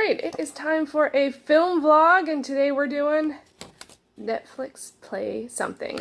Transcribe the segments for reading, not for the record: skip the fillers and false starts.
Alright, it is time for a film vlog, and today we're doing Netflix Play Something.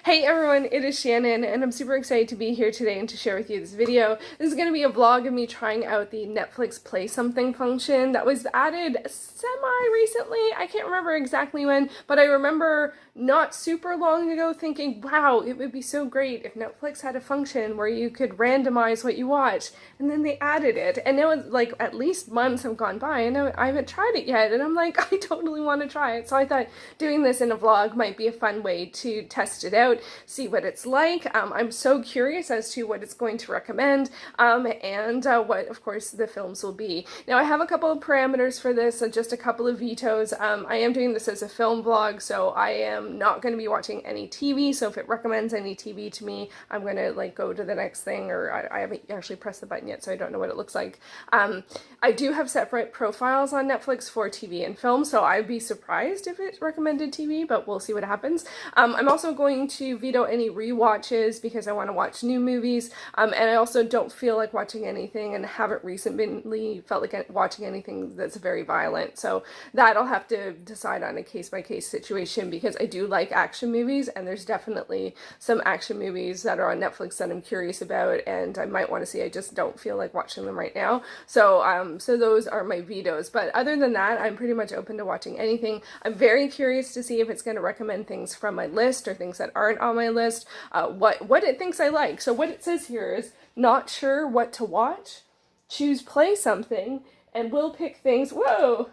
Hey everyone, it is Shannon, and I'm super excited to be here today and to share with you this video. This is going to be a vlog of me trying out the Netflix Play Something function that was added semi-recently. I can't remember exactly when, but I remember not super long ago thinking, wow, it would be so great if Netflix had a function where you could randomize what you watch, and then they added it, and now it's like at least months have gone by, and I haven't tried it yet, and I'm like, I totally want to try it. So I thought doing this in a vlog might be a fun way to test it out, see what it's like. I'm so curious as to what it's going to recommend, and what, of course, the films will be. Now, I have a couple of parameters for this, and just a couple of vetoes. I am doing this as a film vlog, so I am not going to be watching any TV, so if it recommends any TV to me, I'm going to like go to the next thing, or I haven't actually pressed the button yet, so I don't know what it looks like. I do have separate profiles on Netflix for TV and film, so I'd be surprised if it recommended TV, but we'll see what happens. I'm also going to veto any rewatches because I want to watch new movies, and I also don't feel like watching anything and haven't recently felt like watching anything that's very violent, so that I'll have to decide on a case-by-case situation, because I do like action movies, and there's definitely some action movies that are on Netflix that I'm curious about and I might want to see. I just don't feel like watching them right now, so so those are my vetoes. But other than that, I'm pretty much open to watching anything. I'm very curious to see if it's going to recommend things from my list or things that aren't on my list, what it thinks I like. So what it says here is, not sure what to watch, choose play something, and we'll pick things. Whoa!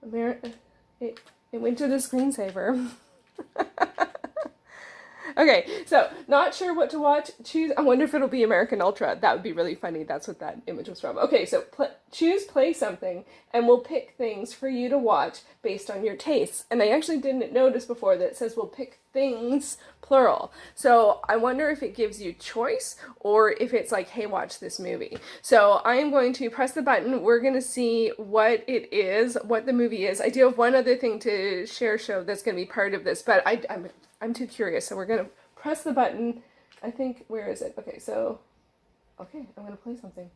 It went to the screensaver. Okay, so not sure what to watch, choose. I wonder if it'll be American Ultra. That would be really funny. That's what that image was from. Okay, so choose play something, and we'll pick things for you to watch based on your tastes. And I actually didn't notice before that it says we'll pick things, plural. So I wonder if it gives you choice or if it's like, hey, watch this movie. So I am going to press the button. We're going to see what it is, what the movie is. I do have one other thing to show that's going to be part of this, but I'm too curious, so we're going to press the button. I think, where is it? Okay, so, okay, I'm going to play something.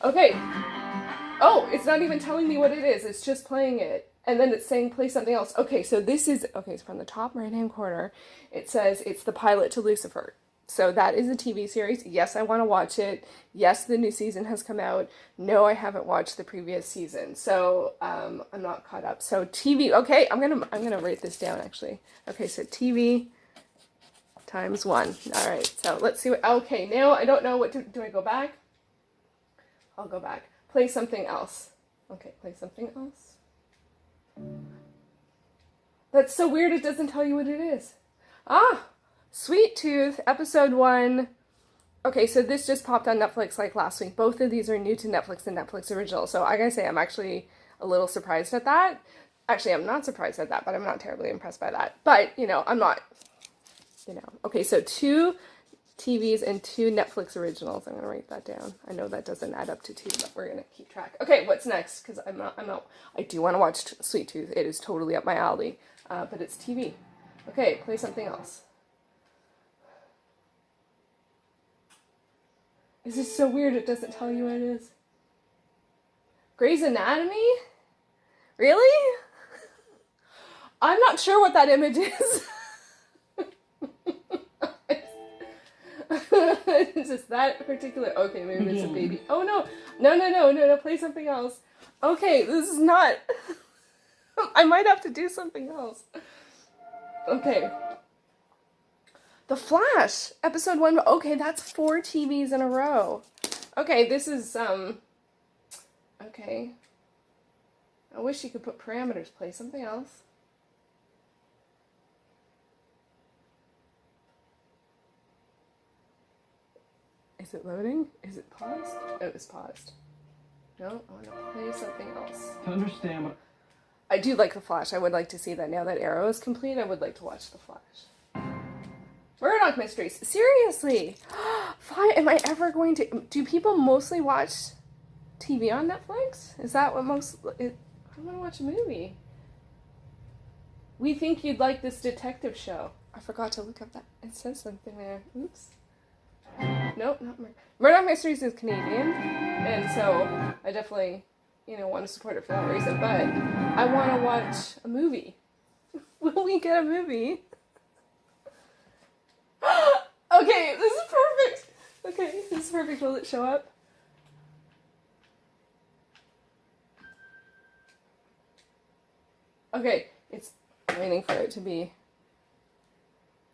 Okay. Oh, it's not even telling me what it is. It's just playing it. And then it's saying play something else. Okay, so this is, okay, so from the top right-hand corner, it says it's the pilot to Lucifer. So that is a TV series. Yes, I want to watch it. Yes, the new season has come out. No, I haven't watched the previous season. So I'm not caught up. So TV. Okay, I'm gonna write this down actually. Okay, so TV times 1. All right. So let's see what. Okay, now I don't know what to do. I go back? I'll go back. Play something else. Okay, play something else. That's so weird. It doesn't tell you what it is. Ah. Sweet Tooth, episode 1. Okay, so this just popped on Netflix like last week. Both of these are new to Netflix and Netflix original. So I gotta say, I'm actually a little surprised at that. Actually, I'm not surprised at that, but I'm not terribly impressed by that. But, you know, I'm not, you know. Okay, so 2 TVs and 2 Netflix originals. I'm gonna write that down. I know that doesn't add up to 2, but we're gonna keep track. Okay, what's next? Because I do want to watch Sweet Tooth. It is totally up my alley. But it's TV. Okay, play something else. This is so weird, it doesn't tell you what it is. Grey's Anatomy? Really? I'm not sure what that image is. It's just that particular, okay, maybe it's a baby. Oh no, no, play something else. Okay, this is not, I might have to do something else. Okay. The Flash, episode 1. Okay, that's 4 TVs in a row. Okay, this is, okay. I wish you could put parameters. Play something else. Is it loading? Is it paused? Oh, it's paused. No, I want to play something else. To understand what... I do like The Flash. I would like to see that now that Arrow is complete. I would like to watch The Flash. Murdoch Mysteries. Seriously. Fine. Am I ever going to... Do people mostly watch TV on Netflix? Is that what most... I want to watch a movie. We think you'd like this detective show. I forgot to look up that. It says something there. Oops. Nope, not Murdoch Mysteries is Canadian. And so I definitely want to support it for that reason, but I want to watch a movie. Will we get a movie? Okay, this is perfect. Okay, this is perfect. Will it show up? Okay, it's waiting for it to be.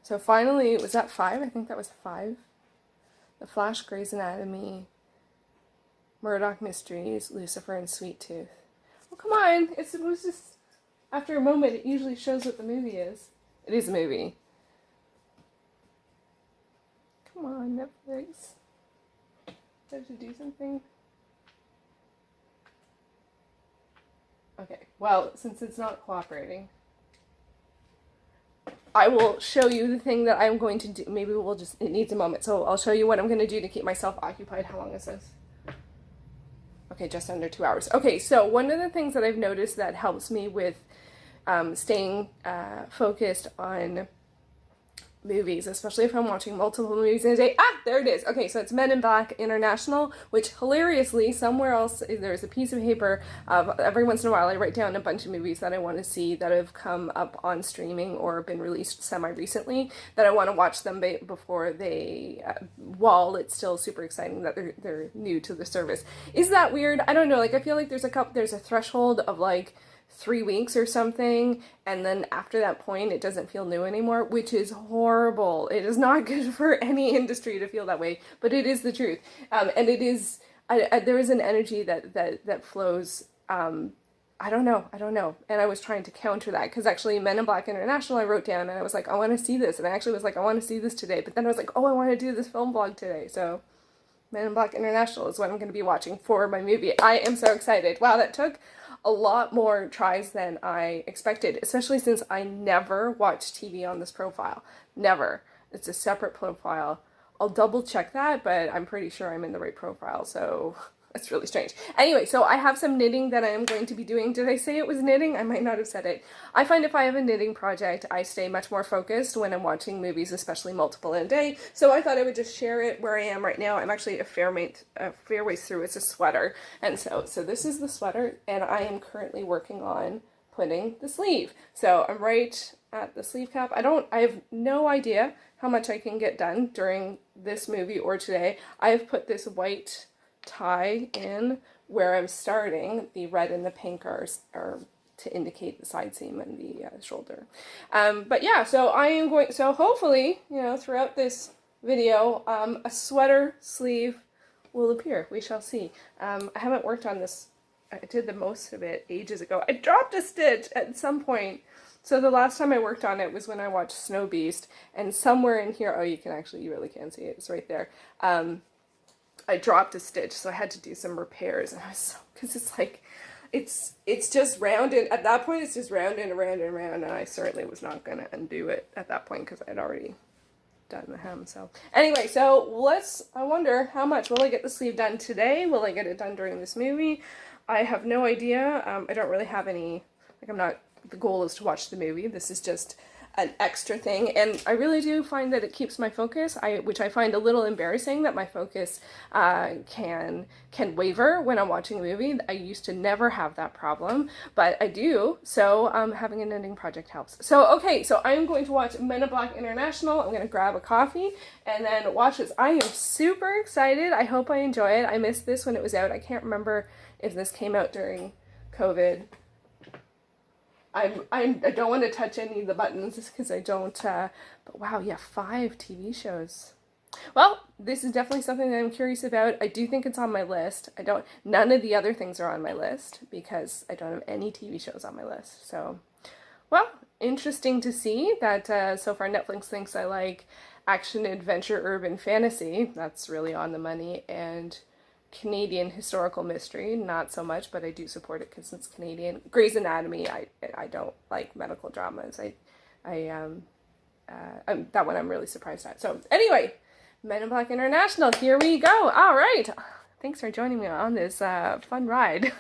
So finally, was that 5? I think that was 5. The Flash, Grey's Anatomy, Murdoch Mysteries, Lucifer, and Sweet Tooth. Well, come on. It was just, after a moment, it usually shows what the movie is. It is a movie. Come on, Netflix. Did you do something? Okay, well, since it's not cooperating, I will show you the thing that I'm going to do. Maybe we'll just, it needs a moment. So I'll show you what I'm going to do to keep myself occupied. How long is this? Okay, just under 2 hours. Okay, so one of the things that I've noticed that helps me with staying focused on movies, especially if I'm watching multiple movies in a day. Ah, there it is. Okay, so it's Men in Black International, which hilariously, somewhere else, there's a piece of paper. Every once in a while, I write down a bunch of movies that I want to see that have come up on streaming or been released semi-recently, that I want to watch them before they, while it's still super exciting that they're new to the service. Is that weird? I don't know. Like, I feel like there's a threshold of like 3 weeks or something, and then after that point it doesn't feel new anymore, which is horrible. It is not good for any industry to feel that way, but it is the truth. And it is, there is an energy that flows. I don't know, and I was trying to counter that, because actually Men in Black International I wrote down, and I was like, I want to see this, and I actually was like, I want to see this today, but then I was like, oh, I want to do this film vlog today. So Men in Black International is what I'm going to be watching for my movie. I am so excited. Wow, that took a lot more tries than I expected, especially since I never watch TV on this profile. Never. It's a separate profile. I'll double check that, but I'm pretty sure I'm in the right profile, so that's really strange. Anyway, so I have some knitting that I am going to be doing. Did I say it was knitting? I might not have said it. I find if I have a knitting project, I stay much more focused when I'm watching movies, especially multiple in a day. So I thought I would just share it where I am right now. I'm actually a fair ways through. It's a sweater. And so this is the sweater, and I am currently working on putting the sleeve. So I'm right at the sleeve cap. I have no idea how much I can get done during this movie or today. I have put this white tie in where I'm starting. The red and the pink are to indicate the side seam and the shoulder. But yeah, so I am going, so hopefully, throughout this video, a sweater sleeve will appear. We shall see. I haven't worked on this. I did the most of it ages ago. I dropped a stitch at some point. So the last time I worked on it was when I watched Snowbeast, and somewhere in here, oh, you really can see it. It's right there. I dropped a stitch, so I had to do some repairs, and I was so, because it's like, it's just round, and at that point it's just round and around and around, and I certainly was not going to undo it at that point because I had already done the hem. So anyway, so I wonder how much. Will I get the sleeve done today? Will I get it done during this movie? I have no idea. I don't really have any, the goal is to watch the movie. This is just an extra thing, and I really do find that it keeps my focus, which I find a little embarrassing that my focus can waver when I'm watching a movie. I used to never have that problem, but I do, so having a knitting project helps. So okay, so I'm going to watch Men in Black International. I'm going to grab a coffee and then watch this. I am super excited. I hope I enjoy it. I missed this when it was out. I can't remember if this came out during COVID. I don't want to touch any of the buttons because I don't, but wow, yeah, 5 TV shows. Well, this is definitely something that I'm curious about. I do think it's on my list. None of the other things are on my list because I don't have any TV shows on my list. So, well, interesting to see that so far Netflix thinks I like action, adventure, urban fantasy. That's really on the money. And Canadian historical mystery, not so much, but I do support it because it's Canadian. Grey's Anatomy, I don't like medical dramas. That one I'm really surprised at. So anyway, Men in Black International, here we go. All right. Thanks for joining me on this fun ride. Even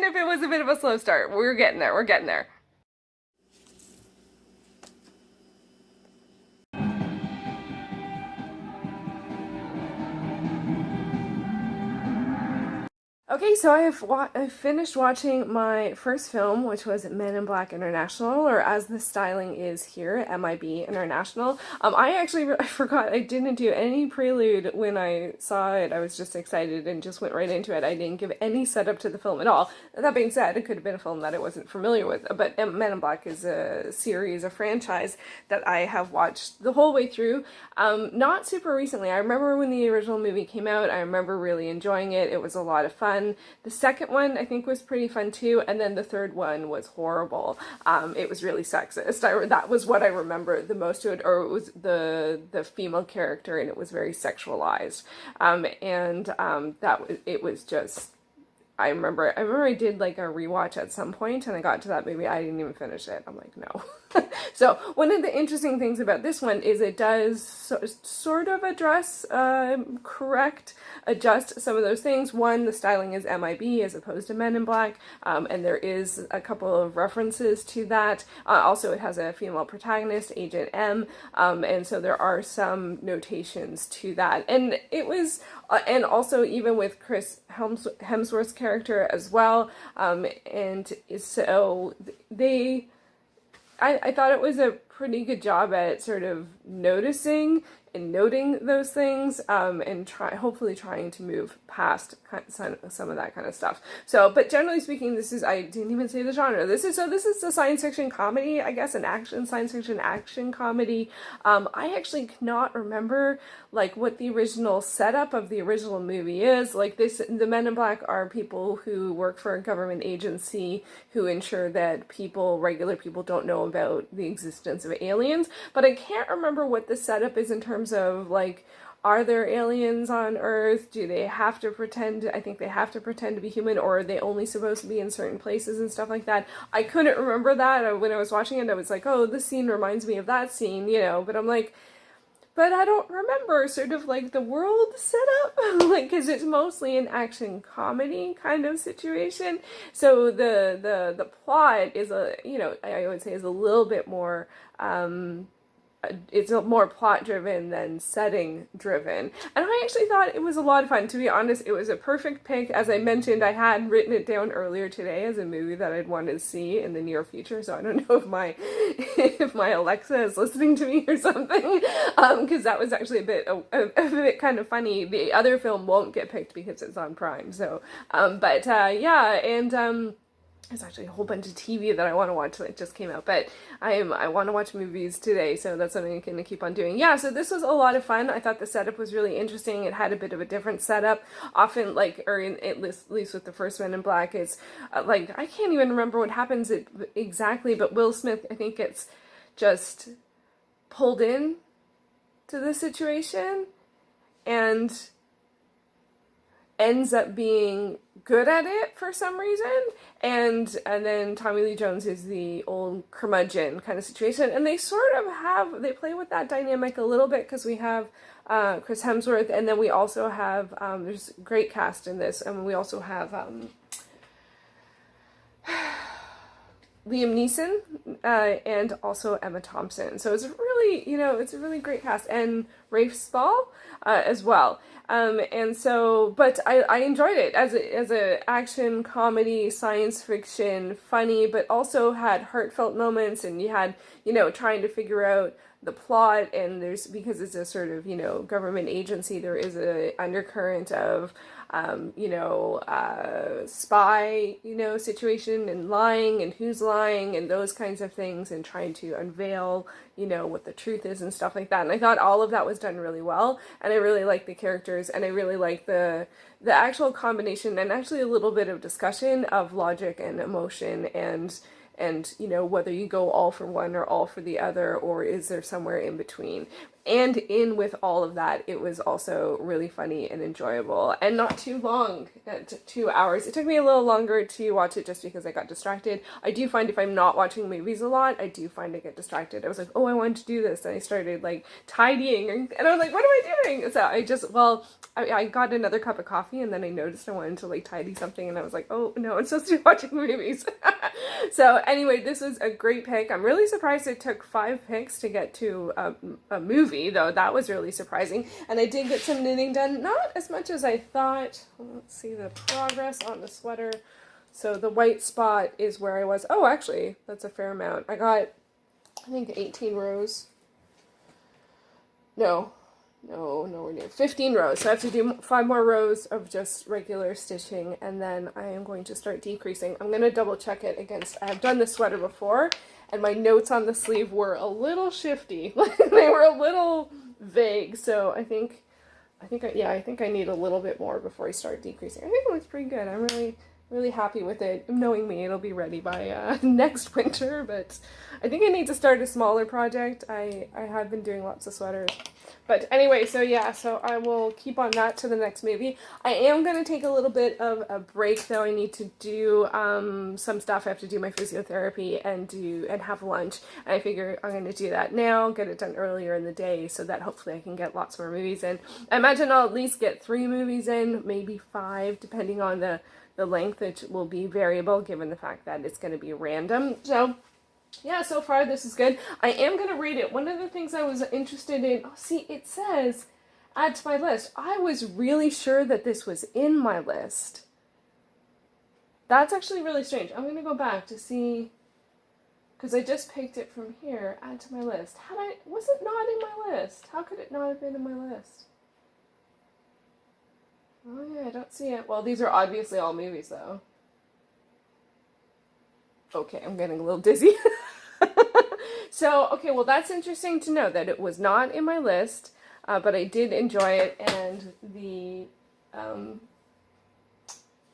if it was a bit of a slow start, we're getting there. We're getting there. Okay, so I finished watching my first film, which was Men in Black International, or as the styling is here, MIB International. I forgot I didn't do any prelude when I saw it. I was just excited and just went right into it. I didn't give any setup to the film at all. That being said, it could have been a film that I wasn't familiar with, but Men in Black is a series, a franchise that I have watched the whole way through. Not super recently. I remember when the original movie came out. I remember really enjoying it. It was a lot of fun. The second one I think was pretty fun too, and then the third one was horrible. It was really sexist. That was what I remember the most to it, or it was the female character, and it was very sexualized. It was just. I remember I did like a rewatch at some point, and I got to that movie. I didn't even finish it. I'm like, no. So one of the interesting things about this one is it does sort of adjust some of those things. One, the styling is MIB as opposed to Men in Black, and there is a couple of references to that. Also, it has a female protagonist, Agent M, and so there are some notations to that. And it was, and also even with Chris Hemsworth's character as well, and so I thought it was a pretty good job at sort of noticing and noting those things, and hopefully trying to move past some of that kind of stuff. So, but generally speaking, I didn't even say the genre. This is a science fiction comedy, I guess, science fiction action comedy. I actually cannot remember like what the original setup of the original movie is. Like the Men in Black are people who work for a government agency who ensure that regular people don't know about the existence of aliens, but I can't remember what the setup is in terms of like, are there aliens on Earth? Do they have to pretend? I think they have to pretend to be human, or are they only supposed to be in certain places and stuff like that? I couldn't remember that. When I was watching it, I was like, oh, this scene reminds me of that scene, but I'm like, but I don't remember sort of like the world setup, like, because it's mostly an action comedy kind of situation. So the plot is I would say is a little bit more, it's more plot driven than setting driven, and I actually thought it was a lot of fun. To be honest, it was a perfect pick. As I mentioned, I had written it down earlier today as a movie that I'd want to see in the near future, so I don't know if my Alexa is listening to me or something, because that was actually a bit kind of funny. The other film won't get picked because it's on Prime, so there's actually a whole bunch of TV that I want to watch that just came out, but I want to watch movies today, so that's something I'm going to keep on doing. Yeah, so this was a lot of fun. I thought the setup was really interesting. It had a bit of a different setup. Often, at least with the first Men in Black, it's I can't even remember what happens exactly, but Will Smith, I think, gets just pulled in to the situation and ends up being good at it for some reason, and then Tommy Lee Jones is the old curmudgeon kind of situation, and they play with that dynamic a little bit, because we have Chris Hemsworth, and then we also have there's a great cast in this, and we also have Liam Neeson, and also Emma Thompson. So it's it's a really great cast, and Rafe Spall as well. But I enjoyed it as a action comedy, science fiction, funny, but also had heartfelt moments, and you had trying to figure out the plot, and because it's a sort of government agency, there is a undercurrent of spy, situation, and lying, and who's lying, and those kinds of things, and trying to unveil, what the truth is and stuff like that. And I thought all of that was done really well, and I really liked the characters, and I really liked the actual combination, and actually a little bit of discussion of logic and emotion, and whether you go all for one or all for the other, or is there somewhere in between. And with all of that, it was also really funny and enjoyable, and not too long, at 2 hours. It took me a little longer to watch it just because I got distracted. I do find if I'm not watching movies a lot, I do find I get distracted. I was like, oh, I wanted to do this, and I started tidying, and I was like, what am I doing? So I got another cup of coffee, and then I noticed I wanted to tidy something, and I was like, oh no, I'm supposed to be watching movies. So anyway, this was a great pick. I'm really surprised it took 5 picks to get to a movie. movie, though. That was really surprising. And I did get some knitting done. Not as much as I thought. Let's see the progress on the sweater. So the white spot is where I was. Oh, actually, that's a fair amount. I got, I think, 18 rows. No, nowhere near. 15 rows. So I have to do 5 more rows of just regular stitching, and then I am going to start decreasing. I'm going to double check it against, I have done the sweater before, and my notes on the sleeve were a little shifty. They were a little vague, so I think I need a little bit more before I start decreasing. I think it looks pretty good. I'm really happy with it. Knowing me, it'll be ready by next winter, but I think I need to start a smaller project. I have been doing lots of sweaters. But anyway, so yeah, so I will keep on that to the next movie. I am going to take a little bit of a break, though. I need to do some stuff. I have to do my physiotherapy and have lunch. And I figure I'm going to do that now, get it done earlier in the day, so that hopefully I can get lots more movies in. I imagine I'll at least get 3 movies in, maybe 5, depending on the length, which will be variable given the fact that it's going to be random. So yeah, so far this is good. I am going to read it. One of the things I was interested in, oh, see, it says add to my list. I was really sure that this was in my list. That's actually really strange. I'm going to go back to see, because I just picked it from here, add to my list. Was it not in my list? How could it not have been in my list? Oh yeah, I don't see it. Well, these are obviously all movies, though. Okay, I'm getting a little dizzy. So, okay, well, that's interesting to know that it was not in my list, but I did enjoy it, and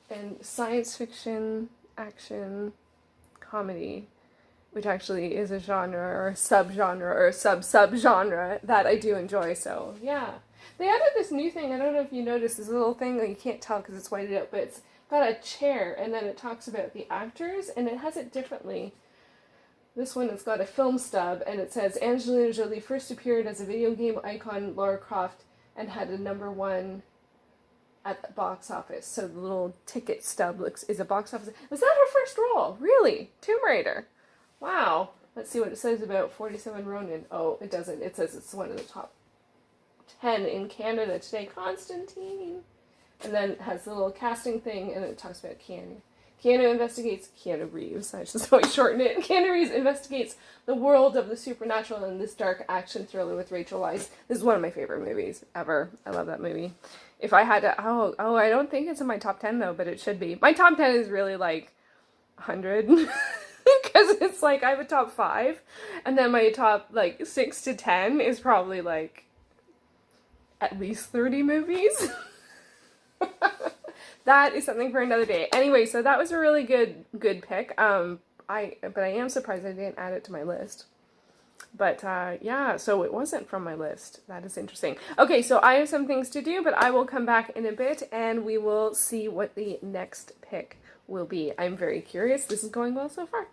and science fiction, action, comedy, which actually is a genre or a subgenre or a sub-subgenre that I do enjoy, so yeah. They added this new thing, I don't know if you noticed, this little thing, you can't tell because it's whited out, but it's got a chair, and then it talks about the actors, and it has it differently. This one has got a film stub, and it says, Angelina Jolie first appeared as a video game icon, Lara Croft, and had a #1 at the box office. So the little ticket stub is a box office. Was that her first role? Really? Tomb Raider. Wow. Let's see what it says about 47 Ronin. Oh, it doesn't. It says it's one of the top 10 in Canada today. Constantine. And then it has the little casting thing, and it talks about Keanu. Keanu Reeves, I just always shorten it. Keanu Reeves investigates the world of the supernatural in this dark action thriller with Rachel Weisz. This is one of my favorite movies ever. I love that movie. If I had to, I don't think it's in my top 10 though, but it should be. My top 10 is really like 100. Because it's like, I have a top 5, and then my top like 6 to 10 is probably like at least 30 movies. That is something for another day. Anyway, so that was a really good pick. But I am surprised I didn't add it to my list. But yeah, so it wasn't from my list. That is interesting. Okay, so I have some things to do, but I will come back in a bit and we will see what the next pick will be. I'm very curious. This is going well so far.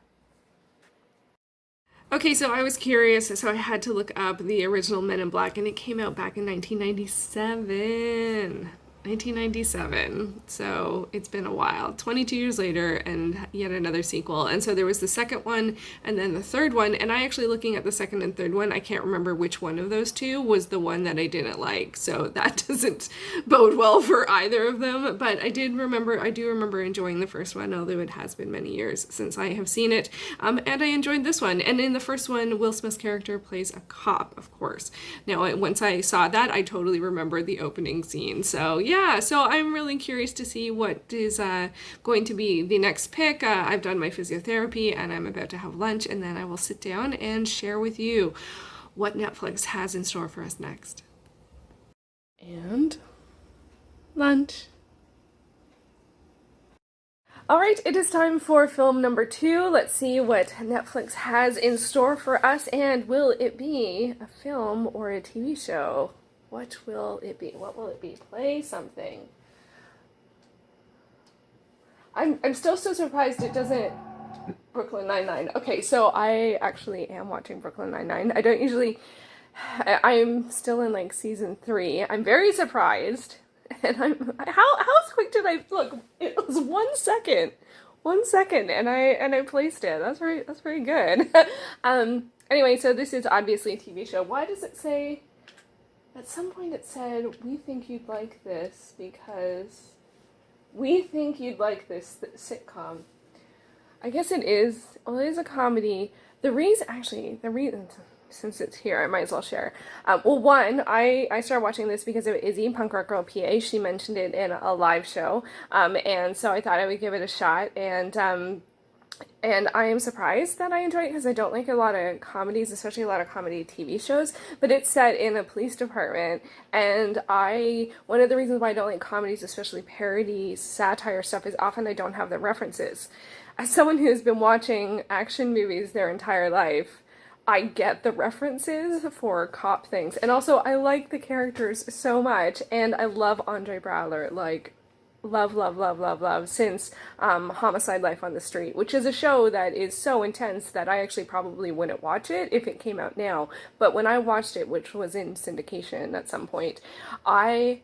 Okay, so I was curious, so I had to look up the original Men in Black, and it came out back in 1997. 1997, so it's been a while. 22 years later, and yet another sequel. And so there was the second one, and then the third one, and I actually, looking at the second and third one, I can't remember which one of those two was the one that I didn't like, so that doesn't bode well for either of them. But I do remember enjoying the first one, although it has been many years since I have seen it, and I enjoyed this one. And in the first one, Will Smith's character plays a cop, of course. Now, once I saw that, I totally remembered the opening scene, so yeah, so I'm really curious to see what is going to be the next pick. I've done my physiotherapy and I'm about to have lunch, and then I will sit down and share with you what Netflix has in store for us next. And lunch. Alright, it is time for film number 2. Let's see what Netflix has in store for us, and will it be a film or a TV show? What will it be? What will it be? Play something. I'm still so surprised it doesn't... Brooklyn Nine-Nine. Okay, so I actually am watching Brooklyn Nine-Nine. I don't usually... I'm still in like season 3. I'm very surprised. And how quick did I look? It was 1 second. 1 second, and I placed it. That's very good. Anyway, so this is obviously a TV show. Why does it say At some point it said, we think you'd like this because we think you'd like this sitcom. I guess it is. Well, it is a comedy. The reason, since it's here, I might as well share. Well, one, I started watching this because of Izzy, Punk Rock Girl PA. She mentioned it in a live show, and so I thought I would give it a shot, and I am surprised that I enjoy it because I don't like a lot of comedies, especially a lot of comedy TV shows, but it's set in a police department, and one of the reasons why I don't like comedies, especially parodies, satire stuff, is often I don't have the references. As someone who's been watching action movies their entire life, I get the references for cop things, and also I like the characters so much, and I love Andre Braugher, like, love since Homicide: Life on the Street, which is a show that is so intense that I actually probably wouldn't watch it if it came out now. But when I watched it, which was in syndication at some point, I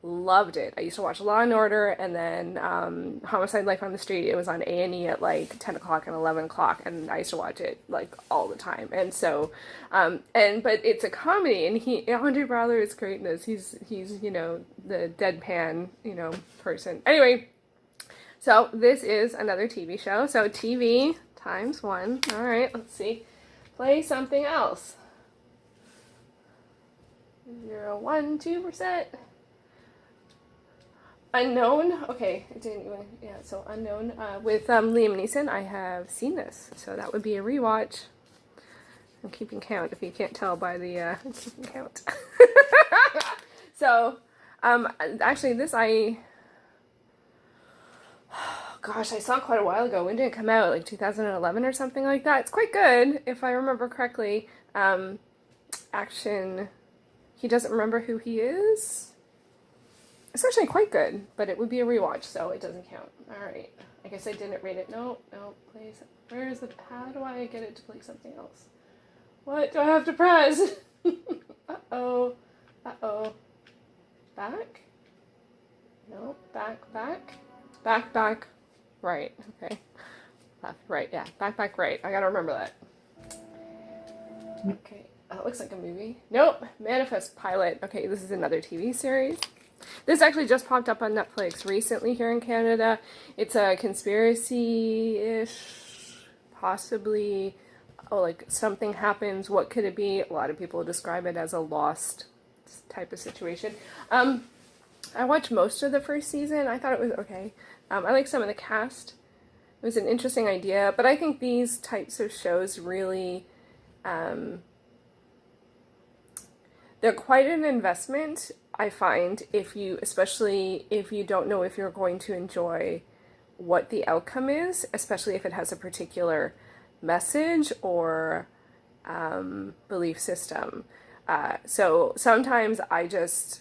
loved it. I used to watch Law and Order, and then Homicide: Life on the Street, it was on A&E at like 10 o'clock and 11 o'clock, and I used to watch it like all the time. And so, but it's a comedy, and Andre Braugher is great in this. He's you know, the deadpan, you know, person. Anyway, so this is another TV show. So TV times 1. All right, let's see. Play something else. 0, 1, 2%. Unknown, okay, it didn't even, yeah, so Unknown, with Liam Neeson. I have seen this, so that would be a rewatch. I'm keeping count, if you can't tell by the, I'm keeping count. So, actually this gosh, I saw quite a while ago. When did it come out? Like 2011 or something like that. It's quite good, if I remember correctly. Action, he doesn't remember who he is. It's actually quite good, but it would be a rewatch, so it doesn't count. Alright, I guess I didn't rate it. No, play. Where is how do I get it to play something else? What do I have to press? Uh-oh. Back? No, back. Back, right, okay. Left, right, yeah, back, right. I gotta remember that. Okay, it looks like a movie. Nope, Manifest Pilot. Okay, this is another TV series. This actually just popped up on Netflix recently here in Canada. It's a conspiracy-ish, possibly, like something happens, what could it be? A lot of people describe it as a Lost type of situation. I watched most of the first season. I thought it was okay. I like some of the cast. It was an interesting idea, but I think these types of shows really, they're quite an investment, I find, especially if you don't know if you're going to enjoy what the outcome is, especially if it has a particular message or belief system. So sometimes I just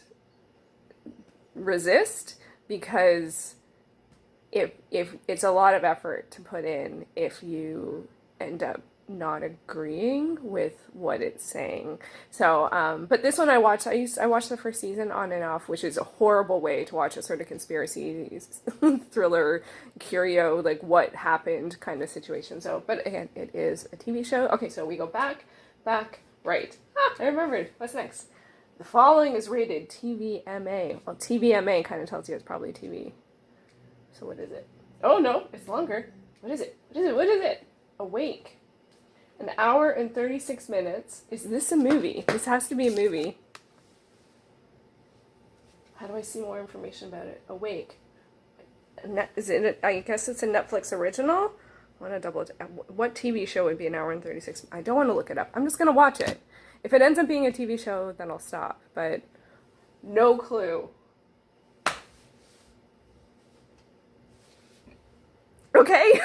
resist because if it's a lot of effort to put in if you end up not agreeing with what it's saying. So, but this one I watched the first season on and off, which is a horrible way to watch a sort of conspiracy thriller, curio, like what happened kind of situation. So, but again, it is a TV show. Okay, so we go back, right. I remembered. What's next? The following is rated TVMA. Well, TVMA kind of tells you it's probably TV. So what is it? Oh no, it's longer. What is it? Awake. 1 hour and 36 minutes. Is this a movie? This has to be a movie. How do I see more information about it? Awake. Is it? I guess it's a Netflix original. I want to double check. What TV show would be 1 hour and 36? I don't want to look it up. I'm just going to watch it. If it ends up being a TV show, then I'll stop. But no clue. Okay.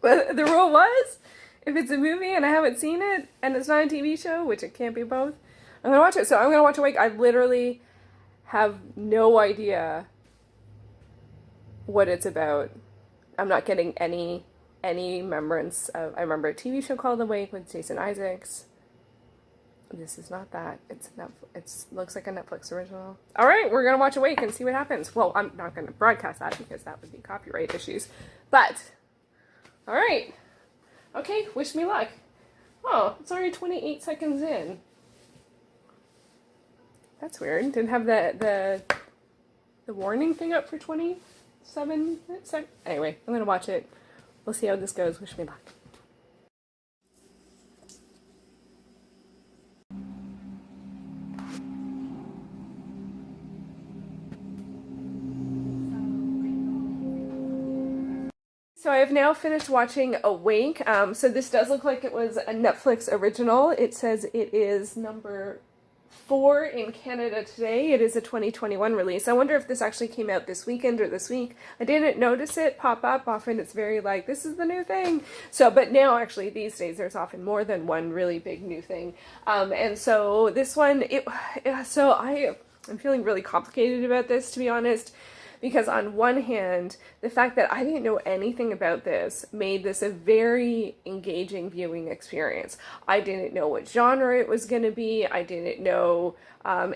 But the rule was, if it's a movie and I haven't seen it, and it's not a TV show, which it can't be both, I'm going to watch it. So I'm going to watch Awake. I literally have no idea what it's about. I'm not getting any remembrance of... I remember a TV show called Awake with Jason Isaacs. This is not that. It looks like a Netflix original. All right, we're going to watch Awake and see what happens. Well, I'm not going to broadcast that because that would be copyright issues. But... all right. Okay, wish me luck. Oh, it's already 28 seconds in. That's weird. Didn't have the warning thing up for 27 seconds. Anyway, I'm gonna watch it. We'll see how this goes. Wish me luck. So I have now finished watching Awake. So this does look like it was a Netflix original. It says it is number 4 in Canada today. It is a 2021 release. I wonder if this actually came out this weekend or this week. I didn't notice it pop up. Often it's very like, this is the new thing. So, but now actually these days there's often more than one really big new thing. And so this one, I'm feeling really complicated about this, to be honest. Because on one hand, the fact that I didn't know anything about this made this a very engaging viewing experience. I didn't know what genre it was going to be. I didn't know,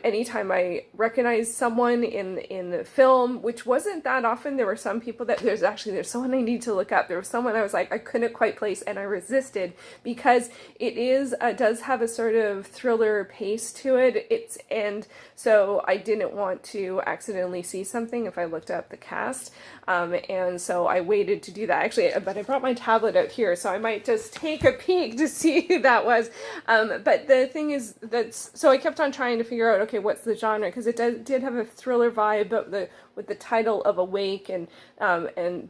anytime I recognized someone in the film, which wasn't that often. There were some people that, there's someone I need to look up. There was someone I was like, I couldn't quite place, and I resisted because it does have a sort of thriller pace to it. And so I didn't want to accidentally see something if I looked up the cast, and so I waited to do that. Actually, but I brought my tablet out here, so I might just take a peek to see who that was. But the thing is so I kept on trying to figure out, okay, what's the genre, because it did have a thriller vibe, but with the title of Awake, and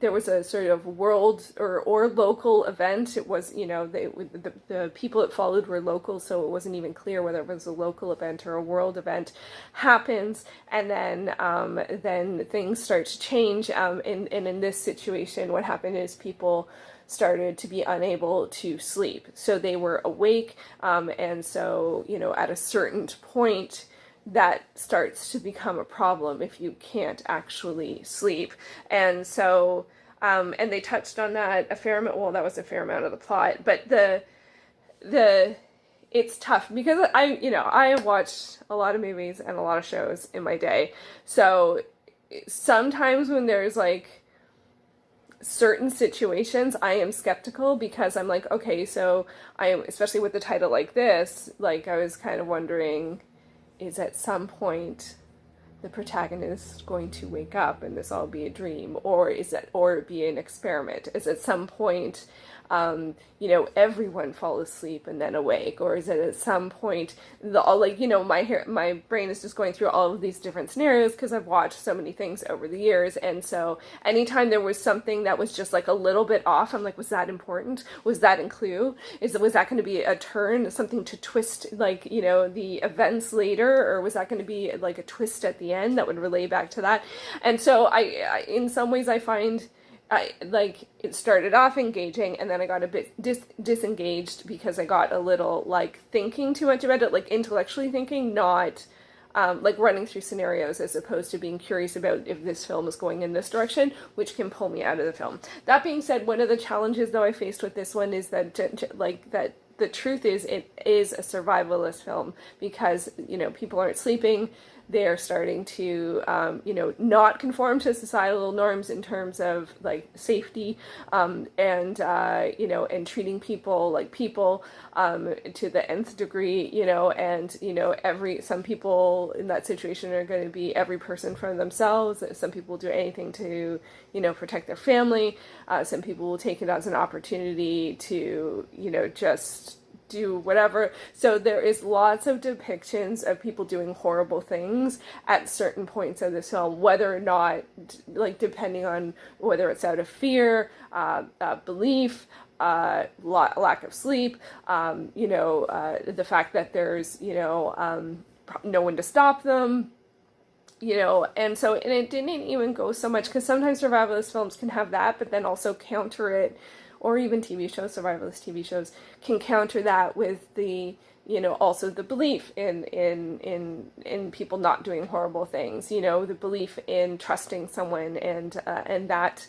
there was a sort of world or local event. It was, the people it followed were local, so it wasn't even clear whether it was a local event or a world event happens, and then things start to change. And in this situation, what happened is people started to be unable to sleep, so they were awake, and so at a certain point, that starts to become a problem if you can't actually sleep. And so, and they touched on that a fair amount. Well, that was a fair amount of the plot, but it's tough because I have watched a lot of movies and a lot of shows in my day. So sometimes when there's like certain situations, I am skeptical because I'm like, okay, so especially with the title like this, like I was kind of wondering, is at some point the protagonist going to wake up and this all be a dream, or be an experiment? Is at some point everyone fall asleep and then awake, or is it at some point my brain is just going through all of these different scenarios because I've watched so many things over the years. And so anytime there was something that was just like a little bit off, I'm like, was that important? Was that in Clue? Was that going to be a turn, something to twist the events later, or was that going to be like a twist at the end that would relay back to that? And so I in some ways I find it started off engaging, and then I got a bit disengaged because I got a little thinking too much about it, intellectually thinking, not running through scenarios, as opposed to being curious about if this film is going in this direction, which can pull me out of the film. That being said, one of the challenges though I faced with this one is that the truth is it is a survivalist film, because people aren't sleeping. They're starting to, not conform to societal norms in terms of safety, and treating people like people, to the nth degree, and, some people in that situation are going to be every person for themselves. Some people will do anything to, protect their family. Some people will take it as an opportunity to, just do whatever. So there is lots of depictions of people doing horrible things at certain points of this film, whether or not, depending on whether it's out of fear, belief, lack of sleep, the fact that there's, no one to stop them, and it didn't even go so much, because sometimes survivalist films can have that, but then also counter it, or even TV shows, survivalist TV shows, can counter that with the, also the belief in people not doing horrible things, the belief in trusting someone, and that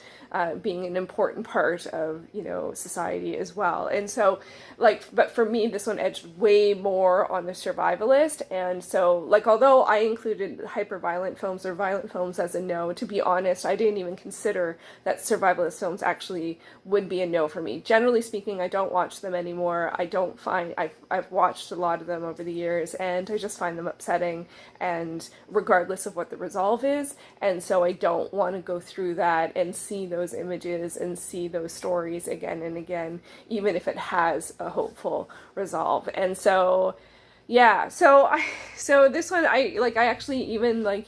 being an important part of, society as well. And so, but for me, this one edged way more on the survivalist. And so, although I included hyper-violent films or violent films as a no, to be honest, I didn't even consider that survivalist films actually would be a no for me. Generally speaking, I don't watch them anymore. I don't find, I've watched watched a lot of them over the years, and I just find them upsetting, and regardless of what the resolve is, and so I don't want to go through that and see those images and see those stories again and again, even if it has a hopeful resolve. And so, yeah, so this one, I actually even, like,